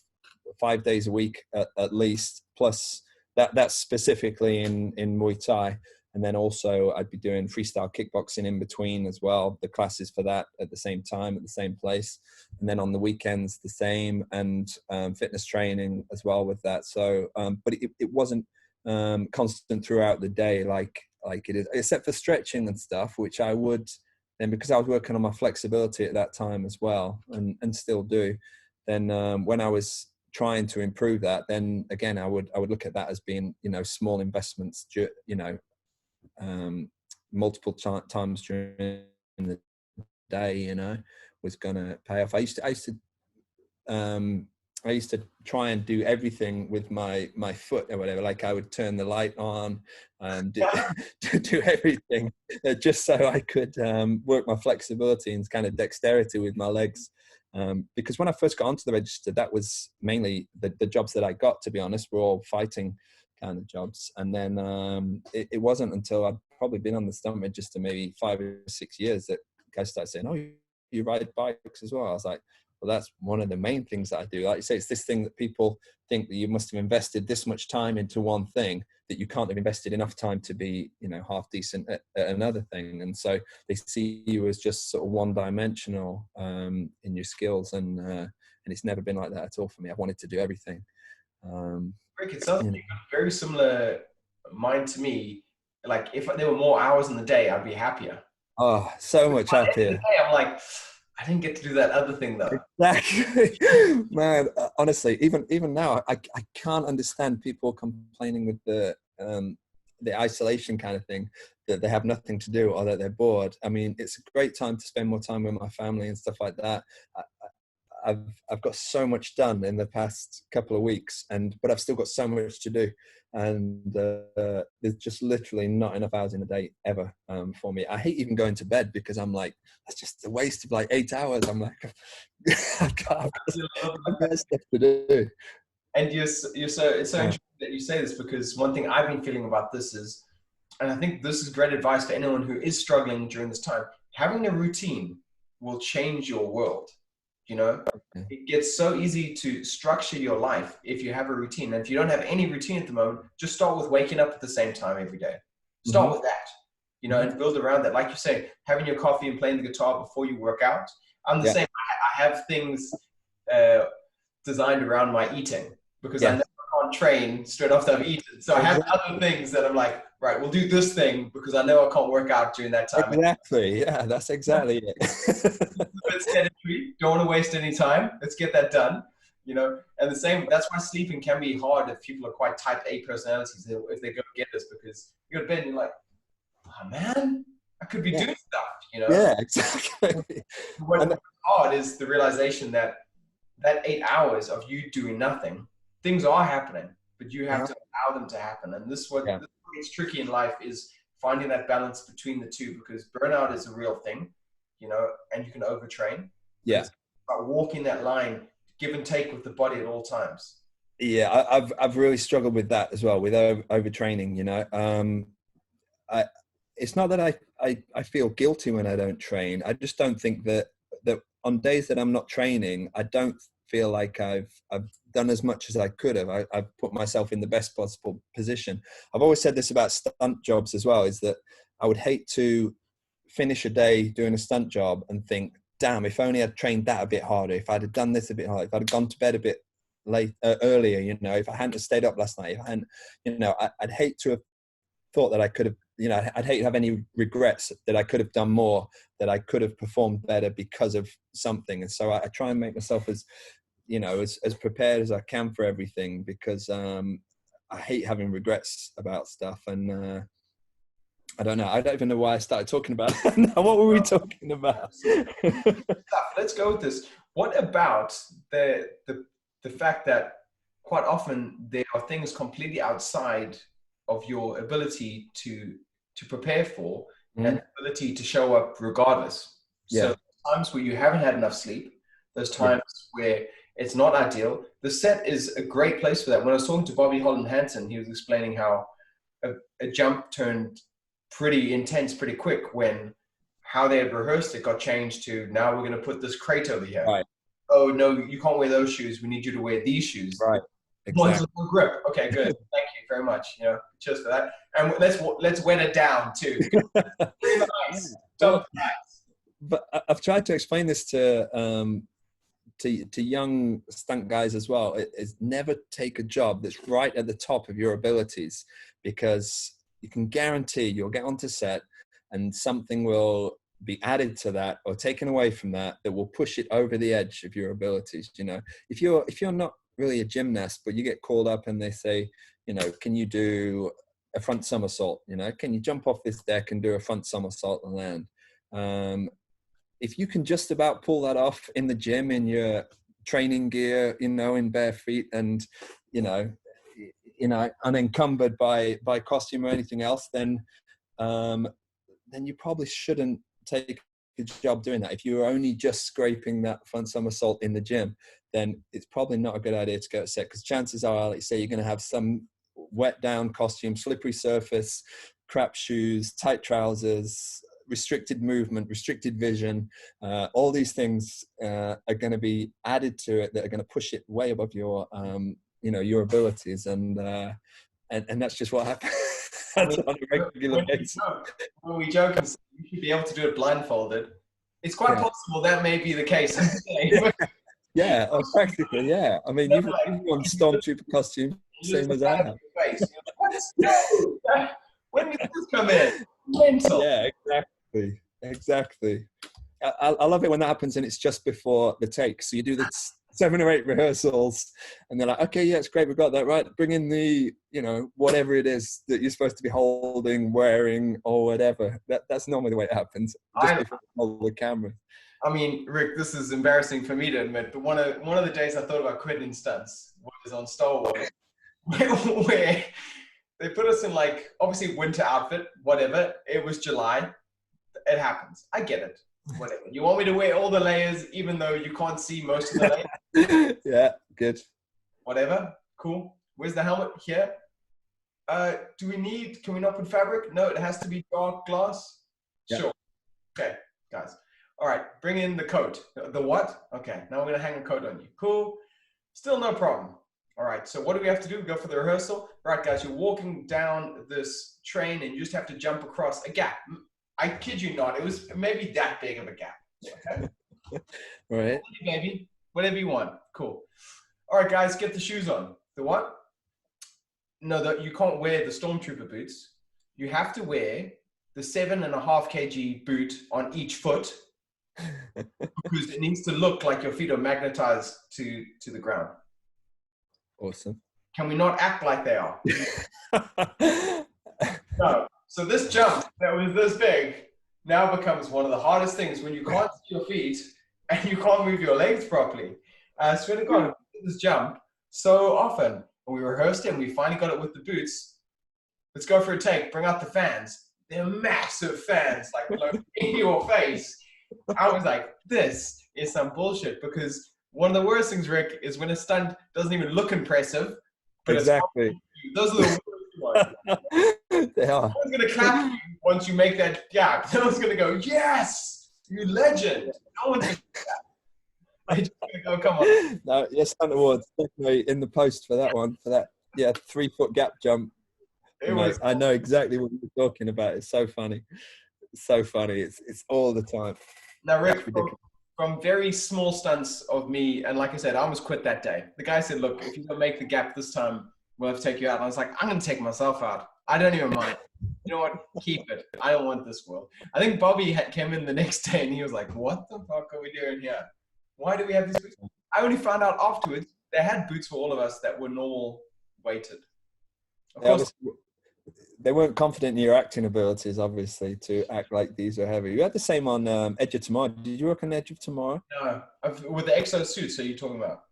days a week at least. Plus that's specifically in Muay Thai. And then also I'd be doing freestyle kickboxing in between as well, the classes for that at the same time, at the same place. And then on the weekends, the same, and fitness training as well with that. So, but it wasn't constant throughout the day like it is, except for stretching and stuff, which I would then, because I was working on my flexibility at that time as well, and still do. Then when I was trying to improve that, then again, I would look at that as being, small investments, multiple times during the day, was going to pay off. I used to try and do everything with my foot or whatever. Like I would turn the light on and do everything just so I could work my flexibility and kind of dexterity with my legs. Because when I first got onto the register, that was mainly the jobs that I got, to be honest, were all fighting kind of jobs. And then it wasn't until I'd probably been on the stunt register maybe 5 or 6 years that guys started saying, "Oh, you ride bikes as well?" I was like, well, that's one of the main things that I do. Like you say, it's this thing that people think that you must have invested this much time into one thing that you can't have invested enough time to be, half decent at another thing. And so they see you as just sort of one-dimensional in your skills, and it's never been like that at all for me. I wanted to do everything. Rick, it sounds like you've got a very similar mind to me. Like if there were more hours in the day, I'd be happier. Oh, so much happier. I'm like, I didn't get to do that other thing though. Exactly. Man, honestly, even now, I can't understand people complaining with the isolation kind of thing, that they have nothing to do or that they're bored. I mean, it's a great time to spend more time with my family and stuff like that. I've got so much done in the past couple of weeks, but I've still got so much to do, and there's just literally not enough hours in a day ever for me. I hate even going to bed because I'm like, that's just a waste of like 8 hours. I'm like, I've got stuff to do. And it's so interesting that you say this, because one thing I've been feeling about this is, and I think this is great advice for anyone who is struggling during this time, having a routine will change your world. It gets so easy to structure your life if you have a routine. And if you don't have any routine at the moment, just start with waking up at the same time every day. Start with that, and build around that. Like you say, having your coffee and playing the guitar before you work out. I'm the same. I have things designed around my eating, because I know I can't train straight after I've eaten. So I have other things that I'm like, right, we'll do this thing because I know I can't work out during that time. Exactly. Yeah, that's exactly it. It's sedentary. Don't want to waste any time. Let's get that done. And the same, that's why sleeping can be hard if people are quite type A personalities, if they go get this, because you go to bed and you're like, oh man, I could be doing stuff, Yeah, exactly. What's hard is the realization that 8 hours of you doing nothing, things are happening. but you have to allow them to happen. And this is what Yeah. gets tricky in life, is finding that balance between the two, because burnout is a real thing, you know, and you can overtrain. Yeah. It's about walking that line, give and take with the body at all times. Yeah, I've really struggled with that as well, with overtraining. You know, it's not that I feel guilty when I don't train. I just don't think that on days that I'm not training, I don't feel like I've done as much as I could have. I've put myself in the best possible position. I've always said this about stunt jobs as well, is that I would hate to finish a day doing a stunt job and think, damn, if only I'd trained that a bit harder, if I'd have done this a bit harder, if I'd have gone to bed a bit earlier, you know, if I hadn't stayed up last night, if I hadn't, you know, I'd hate to have thought that I could have, you know, I'd hate to have any regrets that I could have done more, that I could have performed better because of something. And so I try and make myself as, you know, as prepared as I can for everything, because I hate having regrets about stuff. And I don't know. I don't even know why I started talking about it. Now, what were we talking about? Let's go with this. What about the fact that quite often there are things completely outside of your ability to prepare for, and ability to show up regardless. So times where you haven't had enough sleep, those times where it's not ideal. The set is a great place for that. When I was talking to Bobby Holland Hansen, he was explaining how a jump turned pretty intense pretty quick when how they had rehearsed it got changed to, now we're going to put this crate over here. Right. Oh, no, you can't wear those shoes. We need you to wear these shoes. Right. Exactly. One grip. Okay, good. Thank you very much. You know, cheers for that. And let's wet it down too. Nice. Well, but I've tried to explain this to young stunt guys as well. Is never take a job that's right at the top of your abilities, because you can guarantee you'll get onto set and something will be added to that or taken away from that will push it over the edge of your abilities. You know, if you're not really a gymnast, but you get called up and they say, you know, can you do a front somersault? You know, can you jump off this deck and do a front somersault and land? If you can just about pull that off in the gym in your training gear, you know, in bare feet, and you know, unencumbered by costume or anything else, then you probably shouldn't take a job doing that. If you're only just scraping that front somersault in the gym, then it's probably not a good idea to go to set, because chances are, like you say, you're going to have some wet down costume, slippery surface, crap shoes, tight trousers, restricted movement, restricted vision. All these things are going to be added to it that are going to push it way above your you know, your abilities, and that's just what happens. On a regular basis. When we joke and say you should be able to do it blindfolded, it's quite possible that may be the case. Yeah, practically, yeah. I mean, you've won Stormtrooper costume, same as I have. When did this come in? Mental. Yeah, exactly. I love it when that happens and it's just before the take. So you do the 7 or 8 rehearsals and they're like, okay, yeah, it's great, we got that right. Bring in the, you know, whatever it is that you're supposed to be holding, wearing, or whatever. That's normally the way it happens, just before you hold the camera. I mean, Rick, this is embarrassing for me to admit, but one of the days I thought about quitting stunts was on Star Wars, where they put us in, like, obviously winter outfit, whatever. It was July. It happens. I get it. Whatever. You want me to wear all the layers, even though you can't see most of the layers? Yeah, good. Whatever. Cool. Where's the helmet? Here. Can we not put fabric? No, it has to be dark glass. Yeah. Sure. Okay, guys. All right, bring in the coat. The what? Okay, now we're going to hang a coat on you. Cool. Still no problem. All right, so what do we have to do? We go for the rehearsal. All right, guys, you're walking down this train and you just have to jump across a gap. I kid you not, it was maybe that big of a gap. Okay? All right. Maybe, whatever you want. Cool. All right, guys, get the shoes on. The what? No, you can't wear the Stormtrooper boots. You have to wear the 7.5 kg boot on each foot, because it needs to look like your feet are magnetized to the ground. Awesome. Can we not act like they are? No. So this jump that was this big now becomes one of the hardest things when you can't see your feet and you can't move your legs properly. I swear to God, this jump so often and we rehearsed it, and we finally got it with the boots. Let's go for a take. Bring out the fans. They're massive fans, like in your face. I was like, this is some bullshit, because one of the worst things, Rick, is when a stunt doesn't even look impressive, but Exactly. those are the worst ones. They are. No one's going to clap you once you make that gap. No one's going to go, yes, you legend. No one's going to clap. They're just going to go, come on. No, yes, Stunt Awards, definitely in the post for that one, for that, 3-foot gap jump. I know exactly what you're talking about. It's so funny. It's so funny. It's all the time. Now, Rick, from very small stunts of me, and like I said, I almost quit that day. The guy said, look, if you don't make the gap this time, we'll have to take you out. And I was like, I'm going to take myself out. I don't even mind. You know what? Keep it. I don't want this world. I think Bobby came in the next day and he was like, what the fuck are we doing here? Why do we have these boots? I only found out afterwards they had boots for all of us that were normal weighted. Of course. They weren't confident in your acting abilities, obviously, to act like these are heavy. You had the same on Edge of Tomorrow. Did you work on Edge of Tomorrow? No. With the exo suits, are you talking about?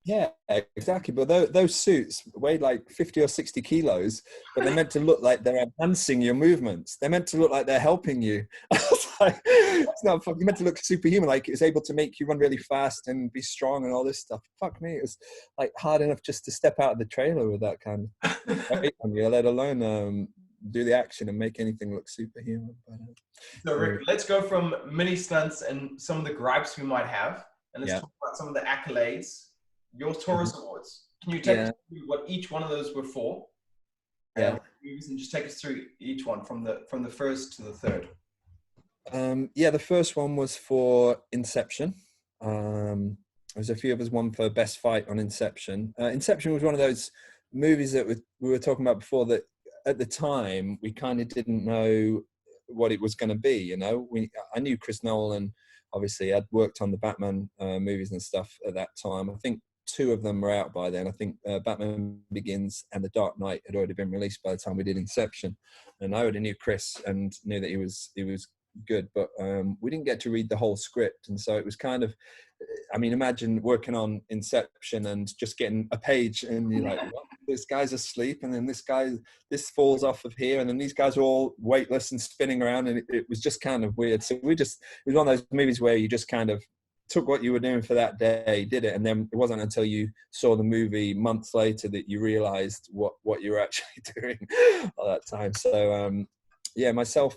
Yeah, exactly. But those suits weighed like 50 or 60 kilos, but they're meant to look like they're enhancing your movements. They're meant to look like they're helping you. I was like, it's not fucking meant to look superhuman. Like it's able to make you run really fast and be strong and all this stuff. Fuck me, it was like hard enough just to step out of the trailer with that kind of weight on you, let alone do the action and make anything look superhuman. But, so Rick, let's go from mini stunts and some of the gripes we might have, and let's talk about some of the accolades. Your Taurus Awards. Can you take us through what each one of those were for? And just take us through each one from the first to the third. The first one was for Inception. There was a few of us won for best fight on Inception. Inception was one of those movies that we were talking about before, that at the time we kind of didn't know what it was going to be. You know, I knew Chris Nolan. Obviously, I'd worked on the Batman movies and stuff at that time. I think 2 of them were out by then. I think Batman Begins and The Dark Knight had already been released by the time we did Inception. And I already knew Chris and knew that he was good, but we didn't get to read the whole script. And so it was kind of, I mean, imagine working on Inception and just getting a page and you're like, well, this guy's asleep, and then this falls off of here, and then these guys are all weightless and spinning around, and it was just kind of weird. So it was one of those movies where you just kind of took what you were doing for that day, did it, and then it wasn't until you saw the movie months later that you realized what you were actually doing at that time. So myself,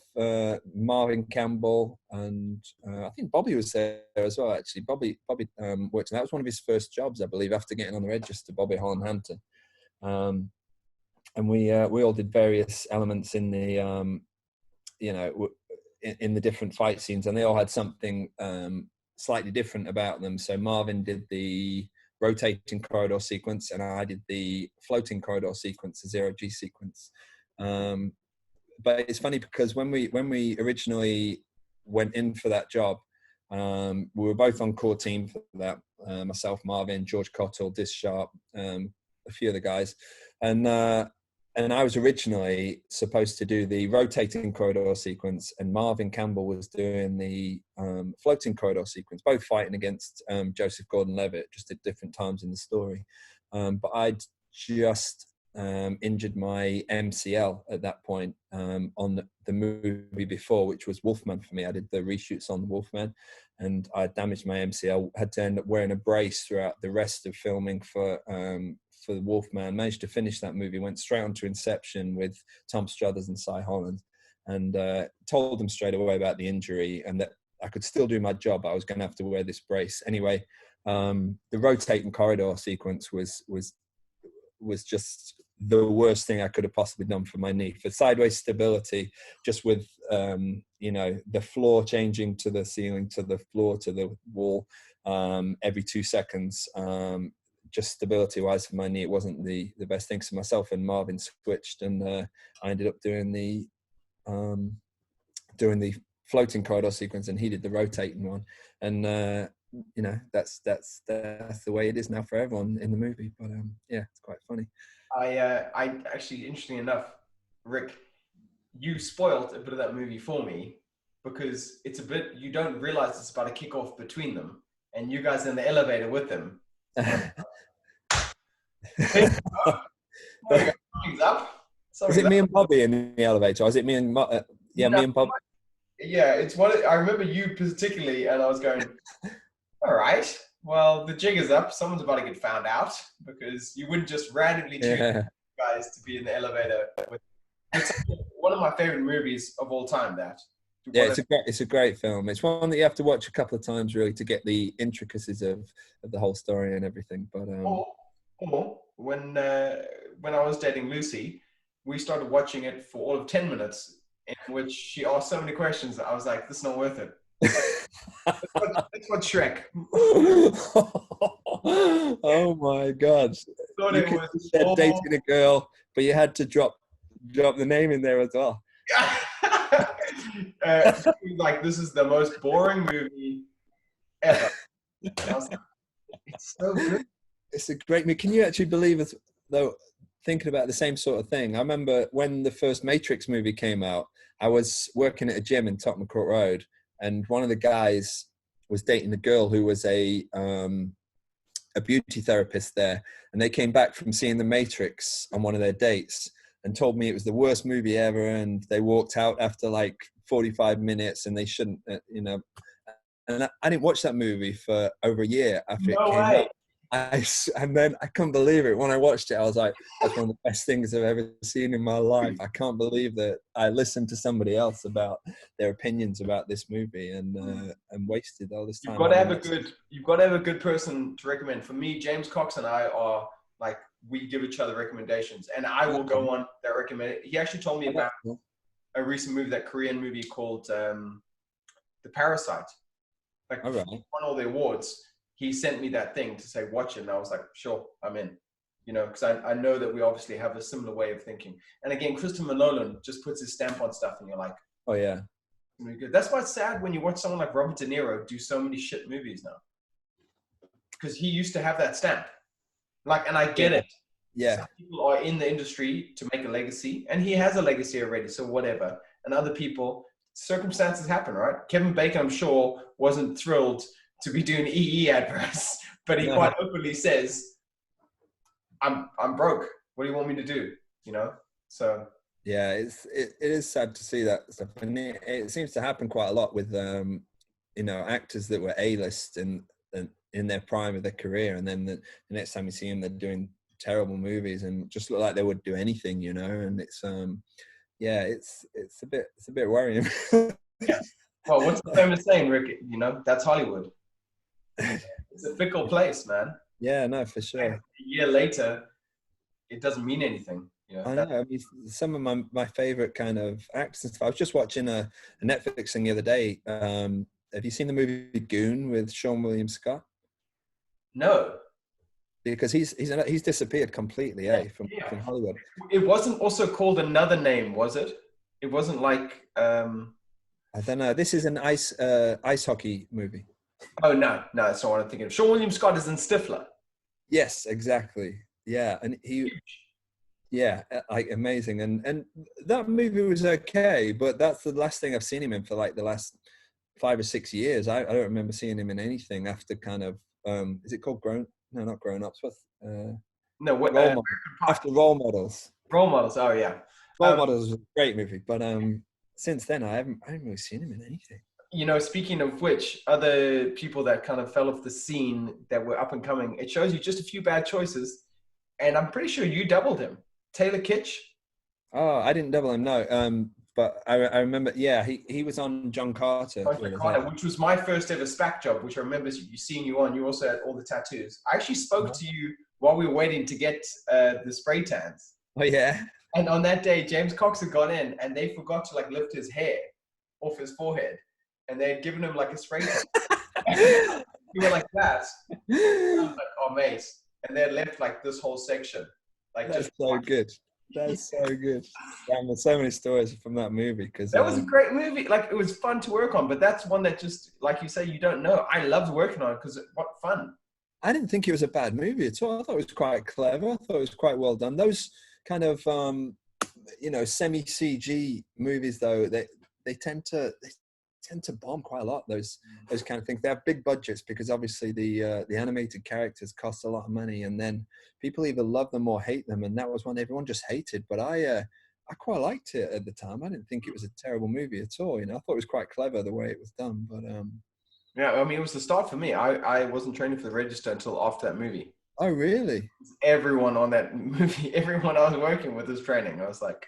Marvin Campbell, and I think Bobby was there as well. Actually, Bobby worked, and that was one of his first jobs, I believe, after getting on the register. Bobby Holland Hampton, and we all did various elements in the in the different fight scenes, and they all had something slightly different about them. So Marvin did the rotating corridor sequence, and I did the floating corridor sequence, the 0G sequence. But it's funny because when we originally went in for that job, we were both on core team for that. Myself, Marvin, George Cottle, Dis Sharp, a few of the guys, and I was originally supposed to do the rotating corridor sequence, and Marvin Campbell was doing the floating corridor sequence, both fighting against Joseph Gordon-Levitt, just at different times in the story. But I'd just injured my MCL at that point on the movie before, which was Wolfman for me. I did the reshoots on Wolfman, and I damaged my MCL. Had to end up wearing a brace throughout the rest of filming for the Wolfman. Managed to finish that movie, went straight on to Inception with Tom Struthers and Cy Holland, and told them straight away about the injury and that I could still do my job, but I was going to have to wear this brace. Anyway, the rotating corridor sequence was just the worst thing I could have possibly done for my knee. For sideways stability, just with the floor changing to the ceiling, to the floor, to the wall every 2 seconds. Just stability wise for my knee, it wasn't the best thing. So myself and Marvin switched, and I ended up doing the floating corridor sequence, and he did the rotating one. And that's the way it is now for everyone in the movie. But it's quite funny. I actually, interesting enough, Rick, you spoiled a bit of that movie for me, because it's a bit, you don't realize it's about to kick off between them, and you guys are in the elevator with them. But Something's up. is Something's it up. me and Bobby in the elevator? Or is it me and yeah, No, me and Bob? yeah, it's one. I remember you particularly, and I was going, all right, well, the jig is up. Someone's about to get found out because you wouldn't just randomly choose Yeah, guys to be in the elevator. It's one of my favorite movies of all time. That yeah, one of, it's a great film. It's one that you have to watch a couple of times really to get the intricacies of the whole story and everything. But or, or when I was dating Lucy, we started watching it for all of 10 minutes, in which she asked so many questions that I was like, "This is not worth it." That's what Shrek. oh my God! Thought You it could was be there dating a girl, but you had to drop the name in there as well. like, this is the most boring movie ever. And I was like, it's so good. It's a great movie. Can you actually believe it, though, thinking about the same sort of thing? I remember when the first Matrix movie came out, I was working at a gym in Tottenham Court Road, and one of the guys was dating a girl who was a beauty therapist there, and they came back from seeing the Matrix on one of their dates and told me it was the worst movie ever, and they walked out after like 45 minutes and they shouldn't, and I didn't watch that movie for over a year after it No came way. out. And then I couldn't believe it when I watched it. I was like, that's one of the best things I've ever seen in my life. I can't believe that I listened to somebody else about their opinions about this movie and wasted all this time. You've got to have a good person to recommend. For me, James Cox and I are like, we give each other recommendations, and I will go on that recommend. He actually told me about a recent movie, that Korean movie called The Parasite. Like, won all the awards. He sent me that thing to say, watch it. And I was like, sure, I'm in. You know, because I know that we obviously have a similar way of thinking. And again, Christopher Nolan just puts his stamp on stuff and you're like, oh yeah. Really good. That's why it's sad when you watch someone like Robert De Niro do so many shit movies now. Because he used to have that stamp. Like, and I get it. Yeah. Some people are in the industry to make a legacy, and he has a legacy already, so whatever. And other people, circumstances happen, right? Kevin Bacon, I'm sure, wasn't thrilled to be doing EE adverts, but he quite openly says, I'm broke. What do you want me to do? You know? So yeah, it is sad to see that stuff. And it seems to happen quite a lot with you know, actors that were A-list and in their prime of their career, and then the next time you see them, they're doing terrible movies and just look like they would do anything, you know. And it's yeah, it's a bit worrying. yeah. Well, what's the famous saying, Rick? You know, that's Hollywood. It's a fickle place, man. Yeah, no, for sure. And a year later, it doesn't mean anything. You know, I know. I mean, some of my favorite kind of actors and stuff. I was just watching a Netflix thing the other day. Have you seen the movie Goon with Sean William Scott? No. Because he's disappeared completely, from Hollywood. It wasn't also called another name, was it? It wasn't like I don't know. This is an ice hockey movie. Oh no, that's not what I'm thinking of. Sean William Scott is in Stifler. Yes, exactly. Yeah, and yeah, like amazing. And that movie was okay, but that's the last thing I've seen him in for like the last 5 or 6 years. I don't remember seeing him in anything after kind of is it called not Grown Ups? What? No, what? Role Models. After Role Models. Role Models. Oh yeah. Role Models was a great movie, but since then I haven't really seen him in anything. You know, speaking of which, other people that kind of fell off the scene that were up and coming, it shows you just a few bad choices, and I'm pretty sure you doubled him. Taylor Kitsch. Oh, I didn't double him, no. But I remember, yeah, he was on John Carter. Which was my first ever SPAC job, which I remember seeing you on. You also had all the tattoos. I actually spoke to you while we were waiting to get the spray tans. Oh, yeah. And on that day, James Cox had gone in, and they forgot to like lift his hair off his forehead. And they had given him like a spray tan. You were like that. I was like, oh, mate. And they had left like this whole section. Like, that's so good. That's so good. Damn, there's so many stories from that movie. Because that was a great movie. Like, it was fun to work on, but that's one that just, like you say, you don't know. I loved working on it because what fun. I didn't think it was a bad movie at all. I thought it was quite clever. I thought it was quite well done. Those kind of, you know, semi-CG movies, though, they tend to tend to bomb quite a lot. Those kind of things. They have big budgets because obviously the animated characters cost a lot of money, and then people either love them or hate them. And that was one everyone just hated. But I quite liked it at the time. I didn't think it was a terrible movie at all. You know, I thought it was quite clever the way it was done. But yeah, I mean, it was the start for me. I wasn't training for the register until after that movie. oh, really? Everyone on that movie, everyone I was working with was training. I was like,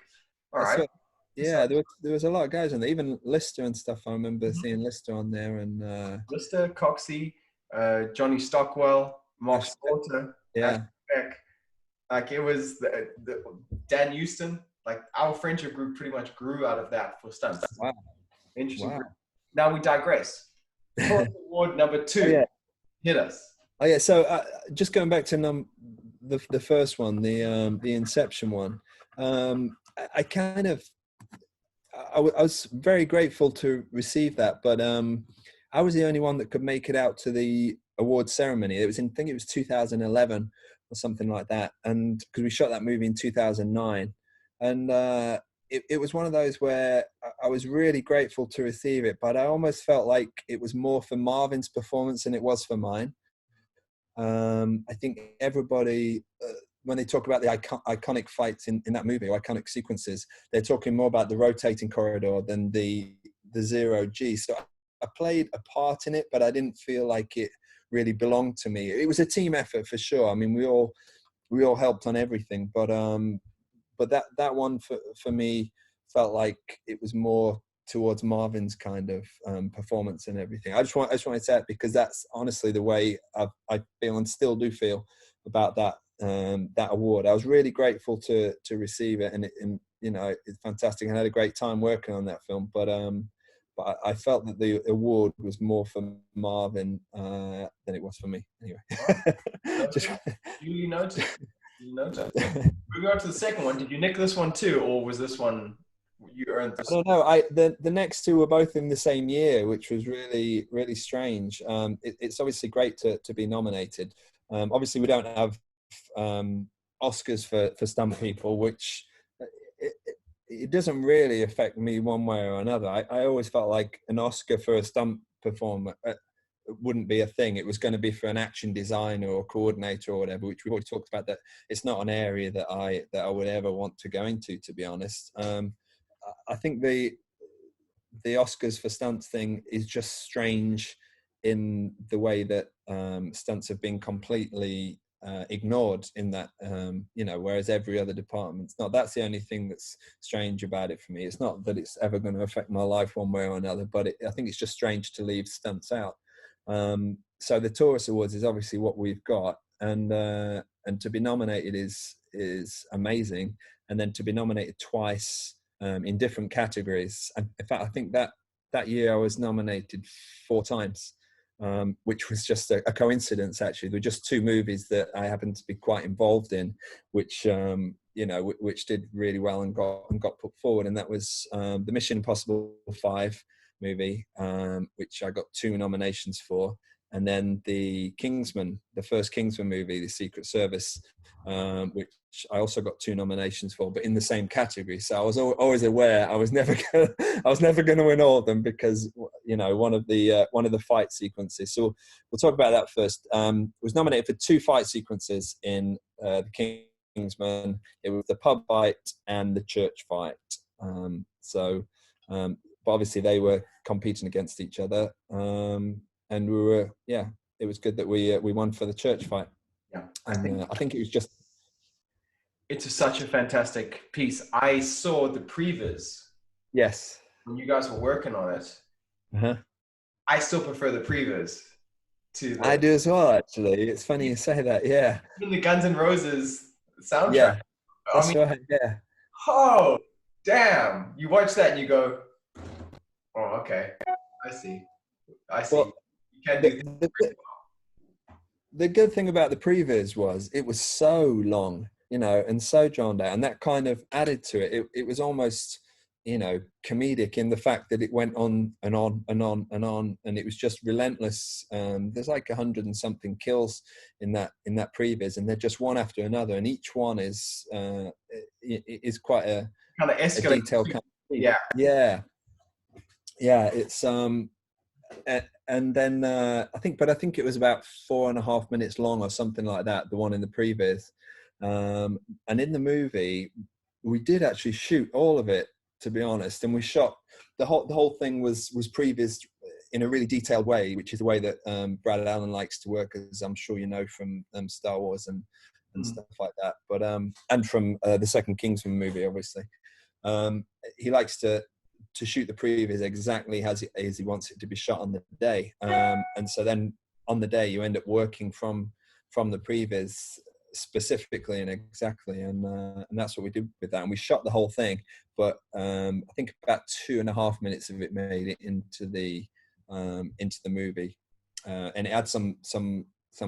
all That's right. what, yeah, there was a lot of guys on there, even Lister and stuff. I remember seeing Lister on there, and Lister, Coxey, Johnny Stockwell, Mark Ash- Slaughter, yeah, Ash Beck. Like it was the Dan Houston. Like our friendship group pretty much grew out of that for stunts. wow, Interesting. wow. Now we digress. Taurus Award number 2. Oh, yeah. Hit us. Oh yeah, so just going back to the first one, the Inception one. I kind of I was very grateful to receive that, but I was the only one that could make it out to the award ceremony. It was I think it was 2011 or something like that, and because we shot that movie in 2009, and it was one of those where I was really grateful to receive it, but I almost felt like it was more for Marvin's performance than it was for mine. I think everybody, when they talk about the iconic fights in that movie, or iconic sequences, they're talking more about the rotating corridor than the zero G. So I played a part in it, but I didn't feel like it really belonged to me. It was a team effort for sure. I mean, we all helped on everything, but that one for me felt like it was more towards Marvin's kind of performance and everything. I just want to say it because that's honestly the way I feel and still do feel about that award. I was really grateful to receive it, and you know, it's fantastic. I had a great time working on that film, but I felt that the award was more for Marvin than it was for me. Anyway, You noted. Moving on to the second one. Did you nick this one too, or was this one you earned this? I don't know. The next two were both in the same year, which was really, really strange. It's obviously great to be nominated. Obviously, we don't have Oscars for stunt people, which it doesn't really affect me one way or another. I always felt like an Oscar for a stunt performer wouldn't be a thing. It was going to be for an action designer or coordinator or whatever, which we've already talked about. That it's not an area that I would ever want to go into, to be honest. I think the Oscars for stunts thing is just strange in the way that stunts have been completely ignored in that, you know, whereas every other department's not. That's the only thing that's strange about it for me. It's not that it's ever going to affect my life one way or another, but I think it's just strange to leave stunts out. So the Taurus Awards is obviously what we've got, and to be nominated is amazing, and then to be nominated twice in different categories. And in fact, I think that year I was nominated 4 times, which was just a coincidence. Actually, there were just 2 movies that I happened to be quite involved in, which you know, which did really well and got put forward, and that was the Mission Impossible 5 movie, which I got 2 nominations for, and then the first Kingsman movie, The Secret Service, which I also got 2 nominations for, but in the same category. So I was always aware I was never going to win all of them, because, you know, one of the fight sequences. So we'll talk about that first. Was nominated for 2 fight sequences in the Kingsman. It was the pub fight and the church fight. But obviously they were competing against each other, and we were, yeah, it was good that we won for the church fight. Yeah, I think it was just. It's such a fantastic piece. I saw the previs. Yes. When you guys were working on it. Uh-huh. I still prefer the previs to the. I do as well, actually. It's funny you say that. Yeah. Even the Guns N' Roses soundtrack. Yeah. That's right. Yeah. Oh, damn! You watch that and you go, "Oh, okay, I see. Well, you can do the good thing about the previs was it was so long, you know, and so drawn out, and that kind of added to it. It was almost, you know, comedic in the fact that it went on and on and on and on, and it was just relentless. There's like 100 and something kills in that previs, and they're just one after another, and each one is quite a kind of escalating. Detailed kind of, yeah. yeah, it's and then I think it was about 4.5 minutes long or something like that, the one in the previs. And in the movie we did actually shoot all of it, to be honest, and we shot the whole thing was previs in a really detailed way, which is the way that Brad Allen likes to work, as I'm sure you know from Star Wars and stuff like that, but and from the second Kingsman movie, obviously. He likes to shoot the previs exactly as he wants it to be shot on the day, and so then on the day you end up working from the previs specifically and exactly, and that's what we did with that. And we shot the whole thing, but I think about 2.5 minutes of it made it into the movie, and it had some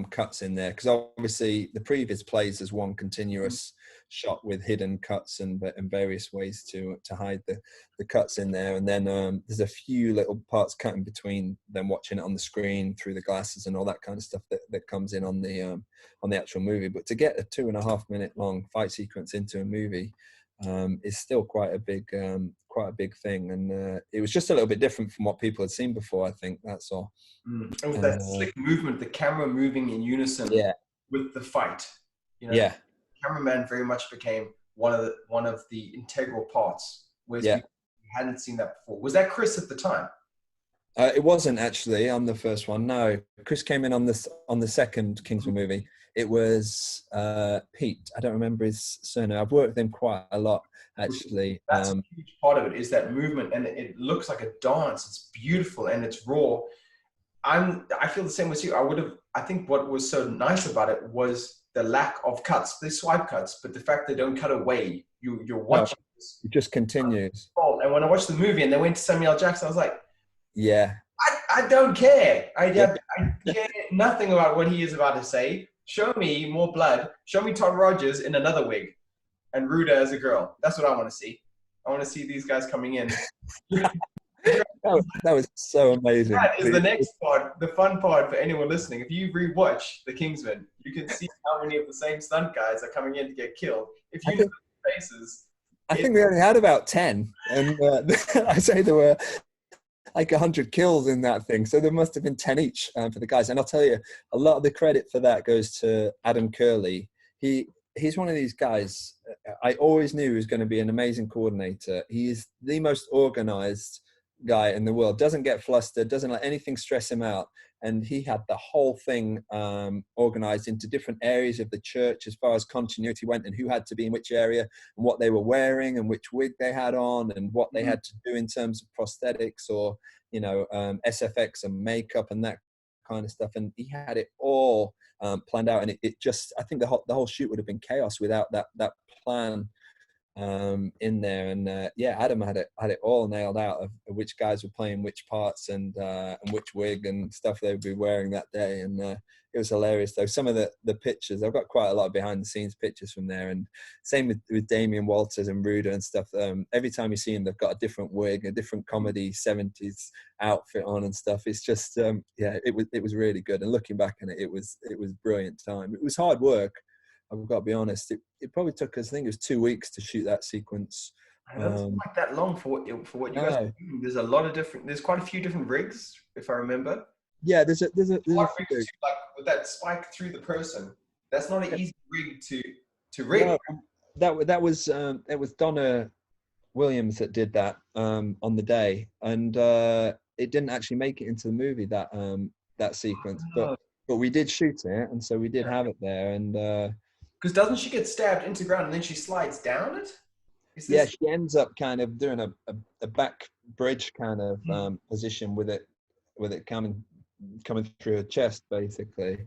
cuts in there, because obviously the previs plays as one continuous shot with hidden cuts and various ways to hide the cuts in there. And then there's a few little parts cut in between them watching it on the screen through the glasses and all that kind of stuff that comes in on the actual movie. But to get a 2.5 minute long fight sequence into a movie is still quite a big thing, and it was just a little bit different from what people had seen before, I think. That's all. And with that slick movement, the camera moving in unison with the fight, the cameraman very much became one of the integral parts, whereas we hadn't seen that before. Was that Chris at the time? It wasn't actually on the first one. No, Chris came in on the second Kingsman movie. It was Pete. I don't remember his surname. I've worked with him quite a lot, actually. That's a huge part of it, is that movement, and it looks like a dance. It's beautiful and it's raw. I feel the same with you. I think what was so nice about it was the lack of cuts. They swipe cuts, but the fact they don't cut away. You're watching this. It just continues. And when I watched the movie and they went to Samuel L. Jackson, I was like, yeah, I don't care. I care nothing about what he is about to say. Show me more blood. Show me Todd Rogers in another wig and Ruda as a girl. That's what I want to see. I want to see these guys coming in. That was so amazing. That is the next part, the fun part for anyone listening. If you rewatch The Kingsman, you can see how many of the same stunt guys are coming in to get killed. If you know the faces. I think we only had about 10. And I say there were like 100 kills in that thing. So there must have been 10 each for the guys. And I'll tell you, a lot of the credit for that goes to Adam Curley. He's one of these guys, I always knew he was going to be an amazing coordinator. He is the most organized guy in the world, doesn't get flustered, doesn't let anything stress him out. And he had the whole thing organized into different areas of the church as far as continuity went, and who had to be in which area and what they were wearing and which wig they had on and what they had to do in terms of prosthetics or, SFX and makeup and that kind of stuff. And he had it all planned out. And it just, I think the whole shoot would have been chaos without that plan in there. And Adam had it all nailed out of which guys were playing which parts and which wig and stuff they would be wearing that day. And it was hilarious though. Some of the pictures, I've got quite a lot of behind the scenes pictures from there, and same with Damien Walters and Ruda and stuff. Every time you see them, they've got a different wig, a different comedy 70s outfit on and stuff. It's just it was really good. And looking back on it, it was brilliant time. It was hard work, I've got to be honest. It probably took us, I think it was 2 weeks to shoot that sequence. It doesn't like that long for what you guys are doing. There's quite a few different rigs, if I remember. Yeah, there's a few. Like with that spike through the person. That's not an easy rig to rig. No, that was it was Donna Williams that did that on the day, and it didn't actually make it into the movie, that sequence, but we did shoot it, and so we did have it there. And because doesn't she get stabbed into ground and then she slides down it? Yeah, she ends up kind of doing a back bridge kind of position with it coming through her chest, basically.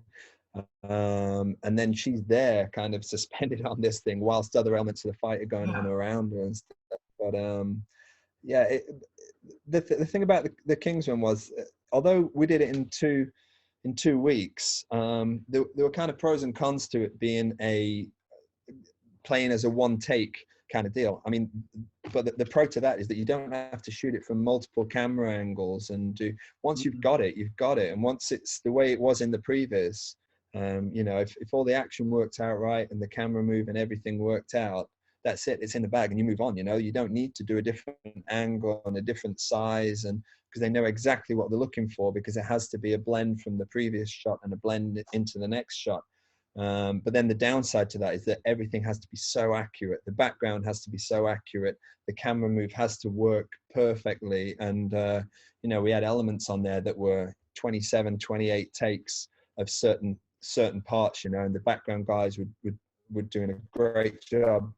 And then she's there kind of suspended on this thing whilst other elements of the fight are going on around her and stuff. But the thing about the Kingsman was, although we did it in 2 weeks, there were kind of pros and cons to it being playing as a one take kind of deal. I mean, but the pro to that is that you don't have to shoot it from multiple camera angles, and once you've got it, and once it's the way it was in the previs, if all the action worked out right and the camera move and everything worked out, that's it, it's in the bag, and you move on. You know, you don't need to do a different angle and a different size, and because they know exactly what they're looking for, because it has to be a blend from the previous shot and a blend into the next shot. But then the downside to that is that everything has to be so accurate. The background has to be so accurate. The camera move has to work perfectly. And, you know, we had elements on there that were 27, 28 takes of certain parts, you know, and the background guys were doing a great job,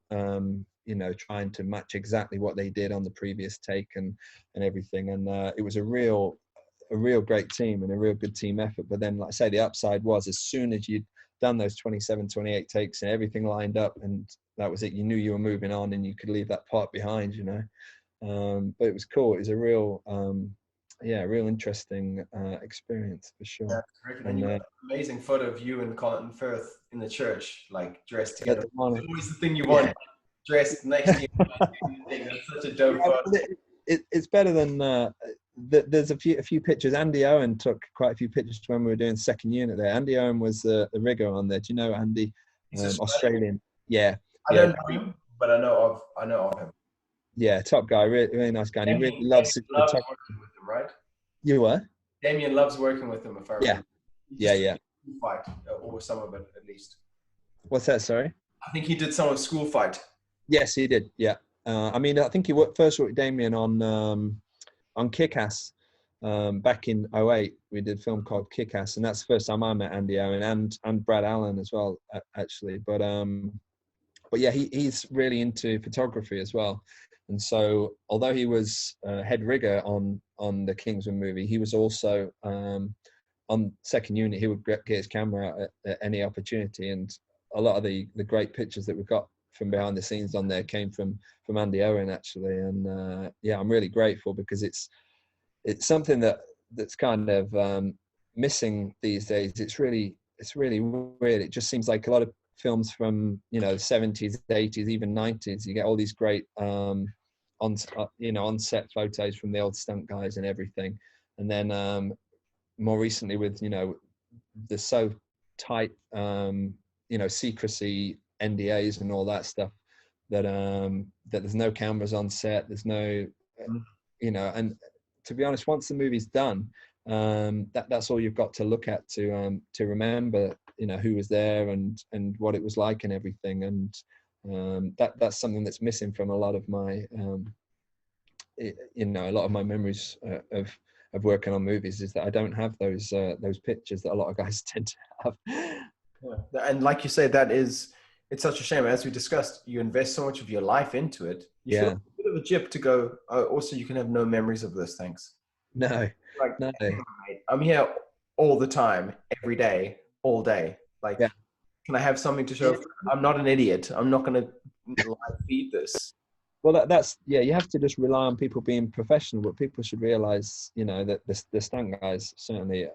you know, trying to match exactly what they did on the previous take and everything. And it was a real great team and a real good team effort. But then, like I say, the upside was, as soon as you'd done those 27, 28 takes and everything lined up, and that was it, you knew you were moving on and you could leave that part behind, you know. But it was cool. It was a real real interesting experience for sure. And you got an amazing photo of you and Colin Firth in the church, like dressed together. It's always the thing you want, dressed next to you. That's such a dope photo. It's better than there's a few pictures. Andy Owen took quite a few pictures when we were doing second unit there. Andy Owen was the rigger on there. Do you know Andy? Australian. Yeah. I don't know him, but I know of him. Yeah, top guy, really nice guy. And he really loves working with him, right? You were? Damien loves working with him, if I remember. Yeah. Fight, or some of it at least. What's that? Sorry. I think he did some of School Fight. Yes, he did. Yeah. I mean, I think he first worked with Damien on Kick-Ass back in 2008. We did a film called Kick-Ass, and that's the first time I met Andy Owen and Brad Allen as well, actually. But yeah, he's really into photography as well. And so, although he was head rigger on the Kingsman movie, he was also on second unit. He would get his camera out at any opportunity, and a lot of the great pictures that we've got from behind the scenes on there came from Andy Owen, actually. And yeah, I'm really grateful, because it's something that's kind of missing these days. It's really weird. It just seems like a lot of films from, you know, 70s, 80s, even 90s, you get all these great on set photos from the old stunt guys and everything, and then more recently with, you know, the so tight you know, secrecy NDAs and all that stuff, that there's no cameras on set, there's no you know. And to be honest, once the movie's done, that's all you've got to look at to remember, you know, who was there and what it was like and everything. And that's something that's missing from a lot of my you know, a lot of my memories of working on movies, is that I don't have those pictures that a lot of guys tend to have. Yeah. And like you say, it's such a shame. As we discussed, you invest so much of your life into it. You feel a bit of a jip to go, oh, also you can have no memories of this. Thanks. No. I'm here all the time, every day, all day. Like, can I have something to show? I'm not an idiot. I'm not going to live feed this. Well, that's you have to just rely on people being professional, but people should realize, you know, that the stunt guys certainly,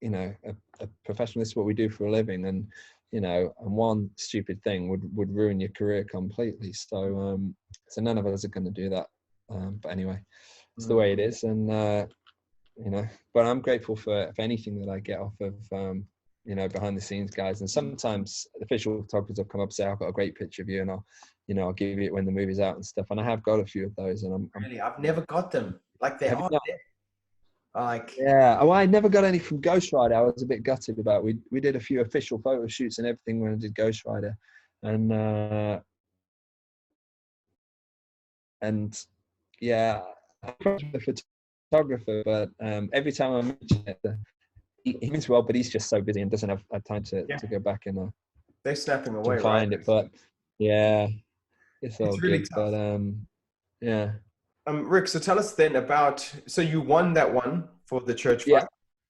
you know, a professional. This is what we do for a living, and, you know, and one stupid thing would ruin your career completely. So none of us are going to do that. But anyway, it's the way it is. And you know, but I'm grateful for anything that I get off of you know, behind the scenes guys. And sometimes official photographers will come up and say, I've got a great picture of you, and I'll give you it when the movie's out and stuff. And I have got a few of those, and I've never got them. Like, they are there. Like, yeah. Oh, I never got any from Ghost Rider. I was a bit gutted about. We did a few official photo shoots and everything when I did Ghost Rider, and yeah, I'm a photographer, but every time I mention it, he means well, but he's just so busy and doesn't have time to go back and they're snapping away, to find it. But yeah, it's all really good. tough. But yeah. Rick, so tell us then about, so you won that one for the church fight,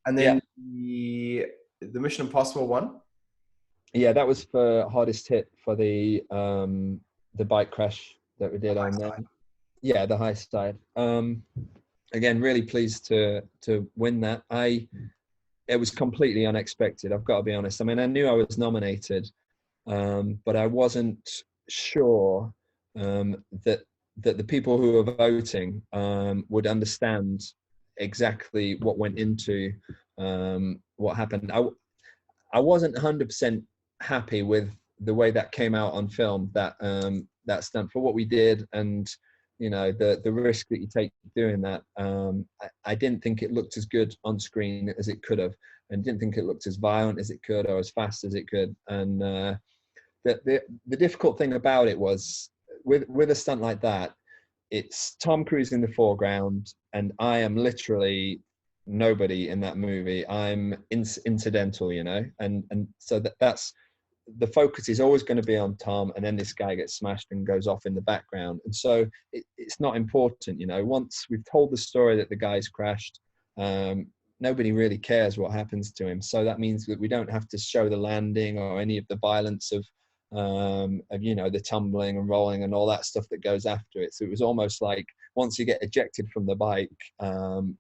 and then the Mission Impossible one. Yeah, that was for hardest hit for the bike crash that we did on there. Yeah, the high side. Again, really pleased to win that. It was completely unexpected, I've got to be honest. I mean, I knew I was nominated, but I wasn't sure that the people who were voting would understand exactly what went into what happened. I wasn't 100% happy with the way that came out on film, that stunt, for what we did, and the risk that you take doing that. I didn't think it looked as good on screen as it could have, and didn't think it looked as violent as it could or as fast as it could. And the difficult thing about it was, with a stunt like that, it's Tom Cruise in the foreground, and I am literally nobody in that movie. I'm incidental, and so that's the focus is always going to be on Tom, and then this guy gets smashed and goes off in the background. And so it's not important, once we've told the story that the guy's crashed, nobody really cares what happens to him. So that means that we don't have to show the landing or any of the violence of the tumbling and rolling and all that stuff that goes after it. So it was almost like once you get ejected from the bike,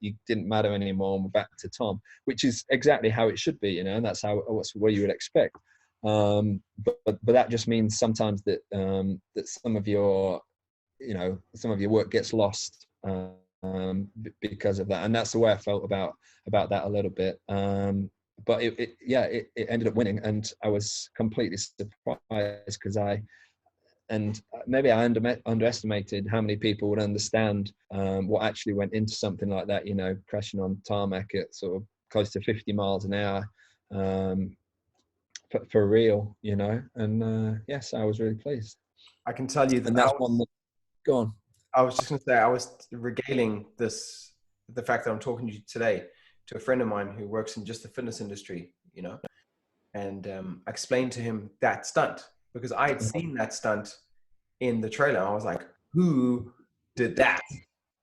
you didn't matter anymore, and we're back to Tom, which is exactly how it should be, and that's what you would expect. But that just means sometimes that that some of your work gets lost because of that, and that's the way I felt about that a little bit. But it ended up winning, and I was completely surprised because maybe I underestimated how many people would understand what actually went into something like that, crashing on tarmac at sort of close to 50 miles an hour. For real, and yes, I was really pleased. I can tell you that. And that's one that, go on. I was just going to say, I was regaling the fact that I'm talking to you today to a friend of mine who works in just the fitness industry, and I explained to him that stunt because I had seen that stunt in the trailer. I was like, who did that?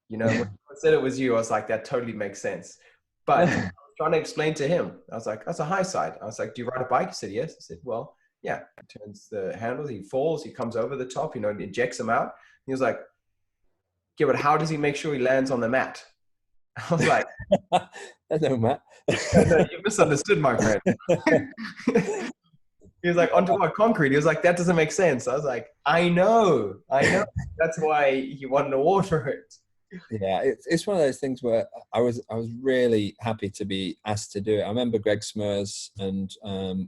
When I said it was you, I was like, that totally makes sense. But trying to explain to him, I was like, that's a high side. I was like, do you ride a bike? He said, yes. I said, well, yeah. He turns the handle, he falls, he comes over the top, it ejects him out. He was like, yeah, but how does he make sure he lands on the mat? I was like, I know, Matt. No, you misunderstood, my friend. He was like, onto what, concrete? He was like, that doesn't make sense. I was like, I know. That's why he won an award for it. Yeah, it's one of those things where I was really happy to be asked to do it. I remember Greg Smers and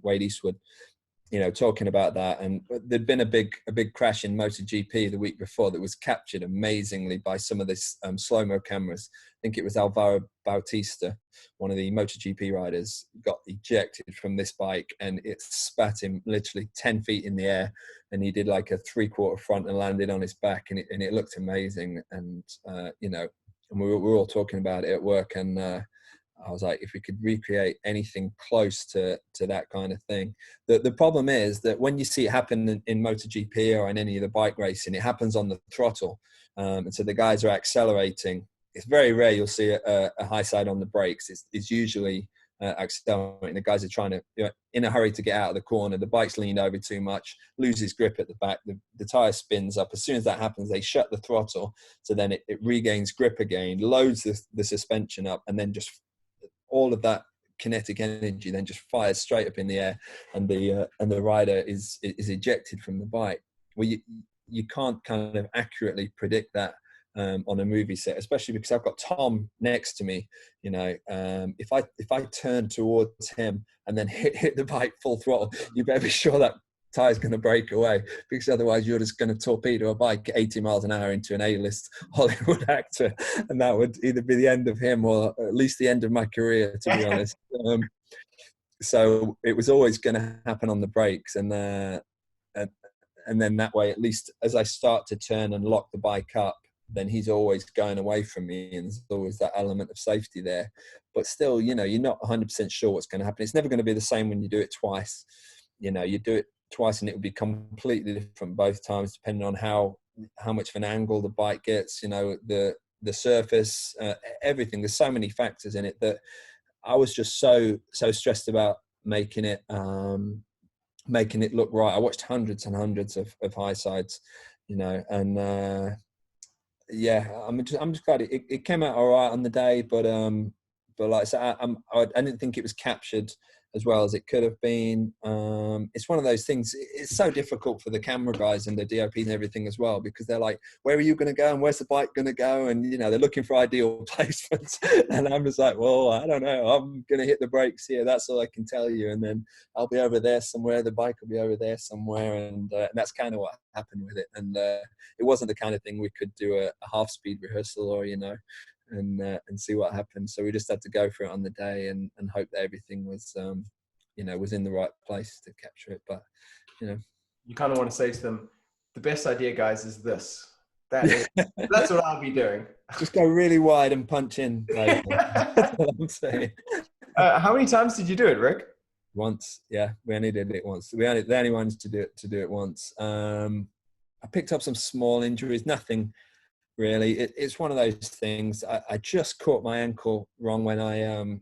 Wade Eastwood, talking about that, and there'd been a big crash in MotoGP the week before that was captured amazingly by some of this slow-mo cameras. I think it was Alvaro Bautista, one of the MotoGP riders, got ejected from this bike, and it spat him literally 10 feet in the air, and he did like a 3/4 front and landed on his back, and it looked amazing. And and we were all talking about it at work, and I was like, if we could recreate anything close to that kind of thing. The problem is that when you see it happen in MotoGP or in any of the bike racing, it happens on the throttle. And so the guys are accelerating. It's very rare you'll see a high side on the brakes. It's usually accelerating. The guys are trying to, in a hurry to get out of the corner. The bike's leaned over too much, loses grip at the back. The tire spins up. As soon as that happens, they shut the throttle. So then it regains grip again, loads the suspension up, and then just all of that kinetic energy then just fires straight up in the air, and the rider is ejected from the bike. Well, you can't kind of accurately predict that on a movie set, especially because I've got Tom next to me. If I turn towards him and then hit the bike full throttle, you better be sure that tire's going to break away, because otherwise you're just going to torpedo a bike at 80 miles an hour into an A-list Hollywood actor, and that would either be the end of him or at least the end of my career, to be honest. So it was always going to happen on the brakes, and then that way, at least as I start to turn and lock the bike up, then he's always going away from me, and there's always that element of safety there. But still, you're not 100% sure what's going to happen. It's never going to be the same when you do it twice. You do it twice and it would be completely different both times, depending on how much of an angle the bike gets, the surface, everything. There's so many factors in it that I was just so stressed about making it look right. I watched hundreds and hundreds of high sides, and I'm just glad it came out all right on the day, but like I said, I didn't think it was captured as well as it could have been. It's one of those things. It's so difficult for the camera guys and the DOP and everything as well, because they're like, where are you going to go and where's the bike going to go? And, you know, they're looking for ideal placements. And I'm just like, well, I don't know. I'm going to hit the brakes here. That's all I can tell you. And then I'll be over there somewhere. The bike will be over there somewhere. And that's kind of what happened with it. And it wasn't the kind of thing we could do a half-speed rehearsal or, you know, and see what happened. So we just had to go for it on the day and hope that everything was, you know, was in the right place to capture it. But, you know. You kind of want to say to them, the best idea, guys, is this. That's what I'll be doing. Just go really wide and punch in. That's what I'm saying. How many times did you do it, Rick? Once. Yeah, we only did it once. The only ones to do it once. I picked up some small injuries, nothing really. It's one of those things. I just caught my ankle wrong when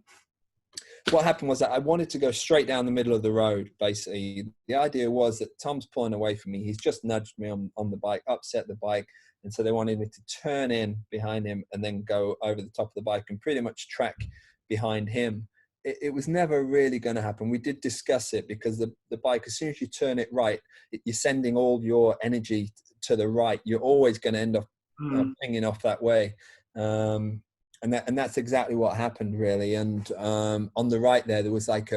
what happened was that I wanted to go straight down the middle of the road, basically. The idea was that Tom's pulling away from me. He's just nudged me on the bike, upset the bike. And so they wanted me to turn in behind him and then go over the top of the bike and pretty much track behind him. It was never really going to happen. We did discuss it because the bike, as soon as you turn it right, you're sending all your energy to the right. You're always going to end up pinging off that way. And that's exactly what happened, really. And on the right there was like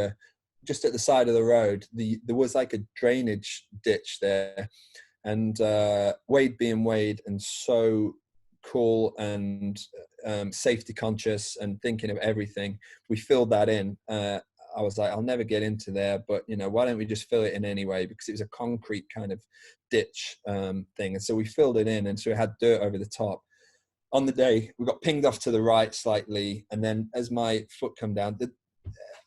just at the side of the road, there was like a drainage ditch there. And Wade being Wade and so cool and safety conscious and thinking of everything, we filled that in. I was like, I'll never get into there, but, you know, why don't we just fill it in anyway? Because it was a concrete kind of ditch thing. And so we filled it in, and so we had dirt over the top. On the day, we got pinged off to the right slightly, and then as my foot come down,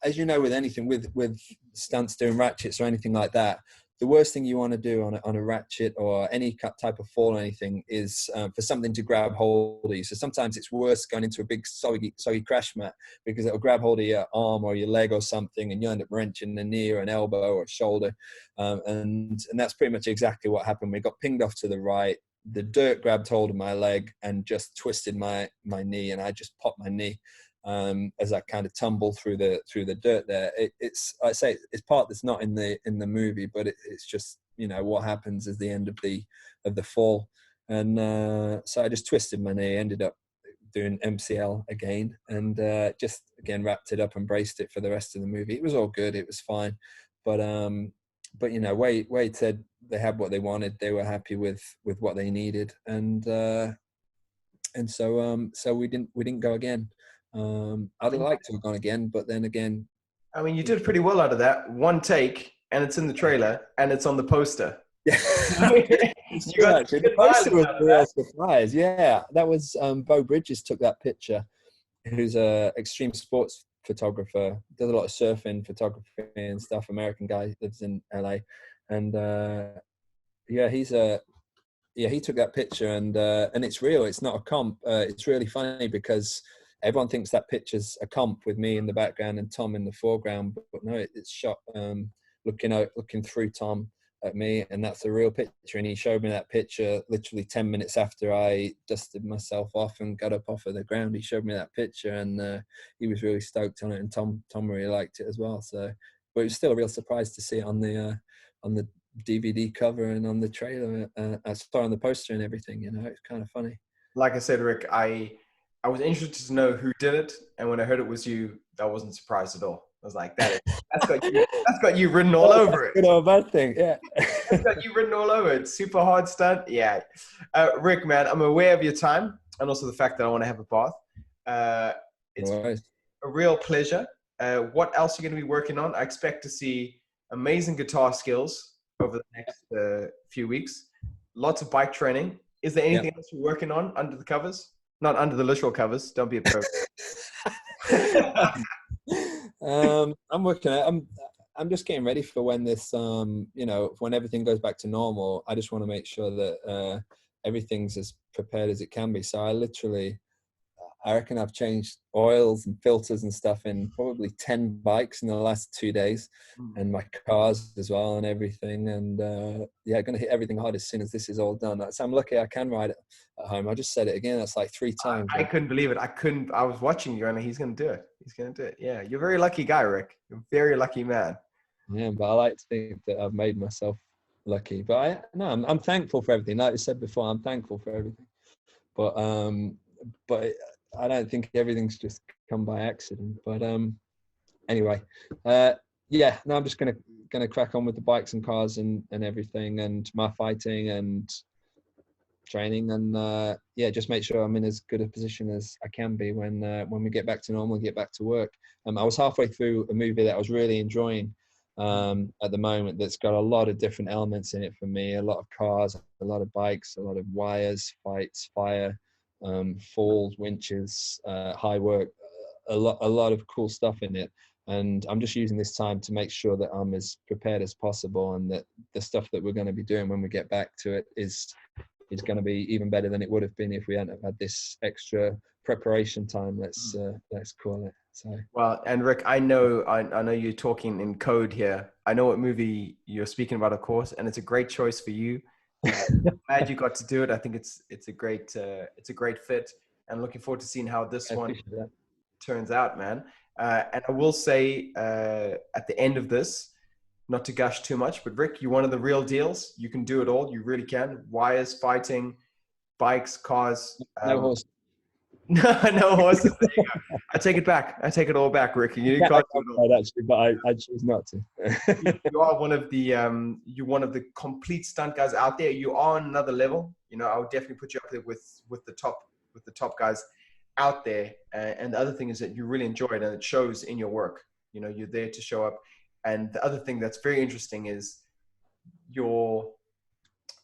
as you know, with anything, with stunts doing ratchets or anything like that, the worst thing you want to do on a ratchet or any type of fall or anything is for something to grab hold of you. So sometimes it's worse going into a big soggy crash mat because it'll grab hold of your arm or your leg or something, and you end up wrenching a knee or an elbow or a shoulder. And that's pretty much exactly what happened. We got pinged off to the right. The dirt grabbed hold of my leg and just twisted my knee, and I just popped my knee as I kind of tumbled through the dirt there. It's part that's not in the movie, but it's just, you know, what happens is the end of the fall. And so I just twisted my knee, ended up doing MCL again, and just again wrapped it up and braced it for the rest of the movie. It was all good, it was fine, but you know, Wade said they had what they wanted, they were happy with what they needed, and so we didn't go again. I'd like to have gone again, but then again, I mean, you did pretty well out of that. One take, and it's in the trailer, and it's on the poster. Yeah, the poster was a real surprise. Yeah, that was Bo Bridges took that picture, who's a extreme sports photographer, does a lot of surfing photography and stuff. American guy, lives in LA, and he took that picture, and it's real. It's not a comp. It's really funny because everyone thinks that picture's a comp with me in the background and Tom in the foreground, but no, it's shot looking through Tom at me, and that's a real picture. And he showed me that picture literally 10 minutes after I dusted myself off and got up off of the ground. He showed me that picture, and he was really stoked on it, and Tom really liked it as well. So, but it was still a real surprise to see it on the DVD cover and on the trailer, I saw on the poster and everything. You know, it's kind of funny. Like I said, Rick, I was interested to know who did it, and when I heard it was you, I wasn't surprised at all. I was like, that's got you written all over it. Good or bad thing, yeah. That's got you written all over it. Super hard stunt, yeah. Rick, man, I'm aware of your time and also the fact that I want to have a bath. It's a real pleasure. What else are you going to be working on? I expect to see amazing guitar skills over the next few weeks. Lots of bike training. Is there anything else you're working on under the covers? Not under the literal covers. Don't be a pro. I'm working. I'm just getting ready for when this, you know, when everything goes back to normal. I just want to make sure that everything's as prepared as it can be. So I literally, I reckon I've changed oils and filters and stuff in probably 10 bikes in the last 2 days, and my cars as well and everything. And yeah, going to hit everything hard as soon as this is all done. So I'm lucky I can ride it at home. I just said it again. That's like 3 times. I couldn't believe it. I was watching you and he's going to do it. He's going to do it. Yeah. You're a very lucky guy, Rick. You're a very lucky man. Yeah, but I like to think that I've made myself lucky. But I'm thankful for everything. Like I said before, I'm thankful for everything. But I don't think everything's just come by accident. But anyway, yeah, no, I'm just gonna crack on with the bikes and cars and everything, and my fighting and training, and yeah, just make sure I'm in as good a position as I can be when we get back to normal, get back to work. I was halfway through a movie that I was really enjoying at the moment, that's got a lot of different elements in it for me, a lot of cars, a lot of bikes, a lot of wires, fights, fire, falls, winches, high work, a lot of cool stuff in it. And I'm just using this time to make sure that I'm as prepared as possible, and that the stuff that we're going to be doing when we get back to it is going to be even better than it would have been if we hadn't had this extra preparation time, let's call it. So well, and Rick, I know you're talking in code here. I know what movie you're speaking about, of course, and it's a great choice for you. Glad you got to do it. I think it's a great fit, and looking forward to seeing how this one turns out, man. And I will say at the end of this, not to gush too much, but Rick, you're one of the real deals. You can do it all. You really can. Wires, fighting, bikes, cars. No horse. No horses. There you go. I take it back. I take it all back, Rick. You can't do it all. Actually, but I choose not to. You are one of the complete stunt guys out there. You are on another level. You know, I would definitely put you up there with the top guys out there. And the other thing is that you really enjoy it, and it shows in your work. You know, you're there to show up. And the other thing that's very interesting is your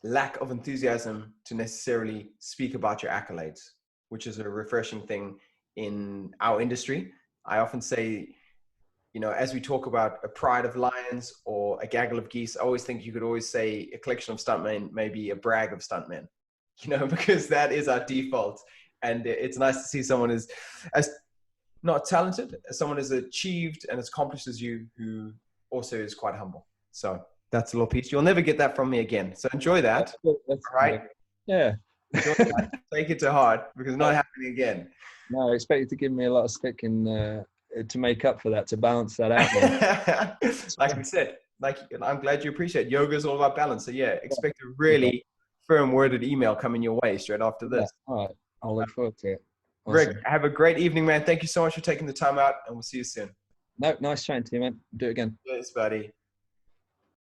lack of enthusiasm to necessarily speak about your accolades, which is a refreshing thing in our industry. I often say, you know, as we talk about a pride of lions or a gaggle of geese, I always think you could always say a collection of stuntmen, maybe a brag of stuntmen, you know, because that is our default. And it's nice to see someone as not talented, as someone as achieved and as accomplished as you, who also is quite humble. So that's a little piece. You'll never get that from me again. So enjoy that. That's right? Yeah. Enjoy that. Take it to heart, because it's not happening again. No, I expect you to give me a lot of stick to make up for that, to balance that out. Like we said, I'm glad you appreciate it. Yoga is all about balance. So yeah, expect a really firm worded email coming your way straight after this. Yeah. All right. I'll look forward to it. Awesome. Rick, have a great evening, man. Thank you so much for taking the time out, and we'll see you soon. No, nice chatting to you, man. Do it again. Yes, buddy.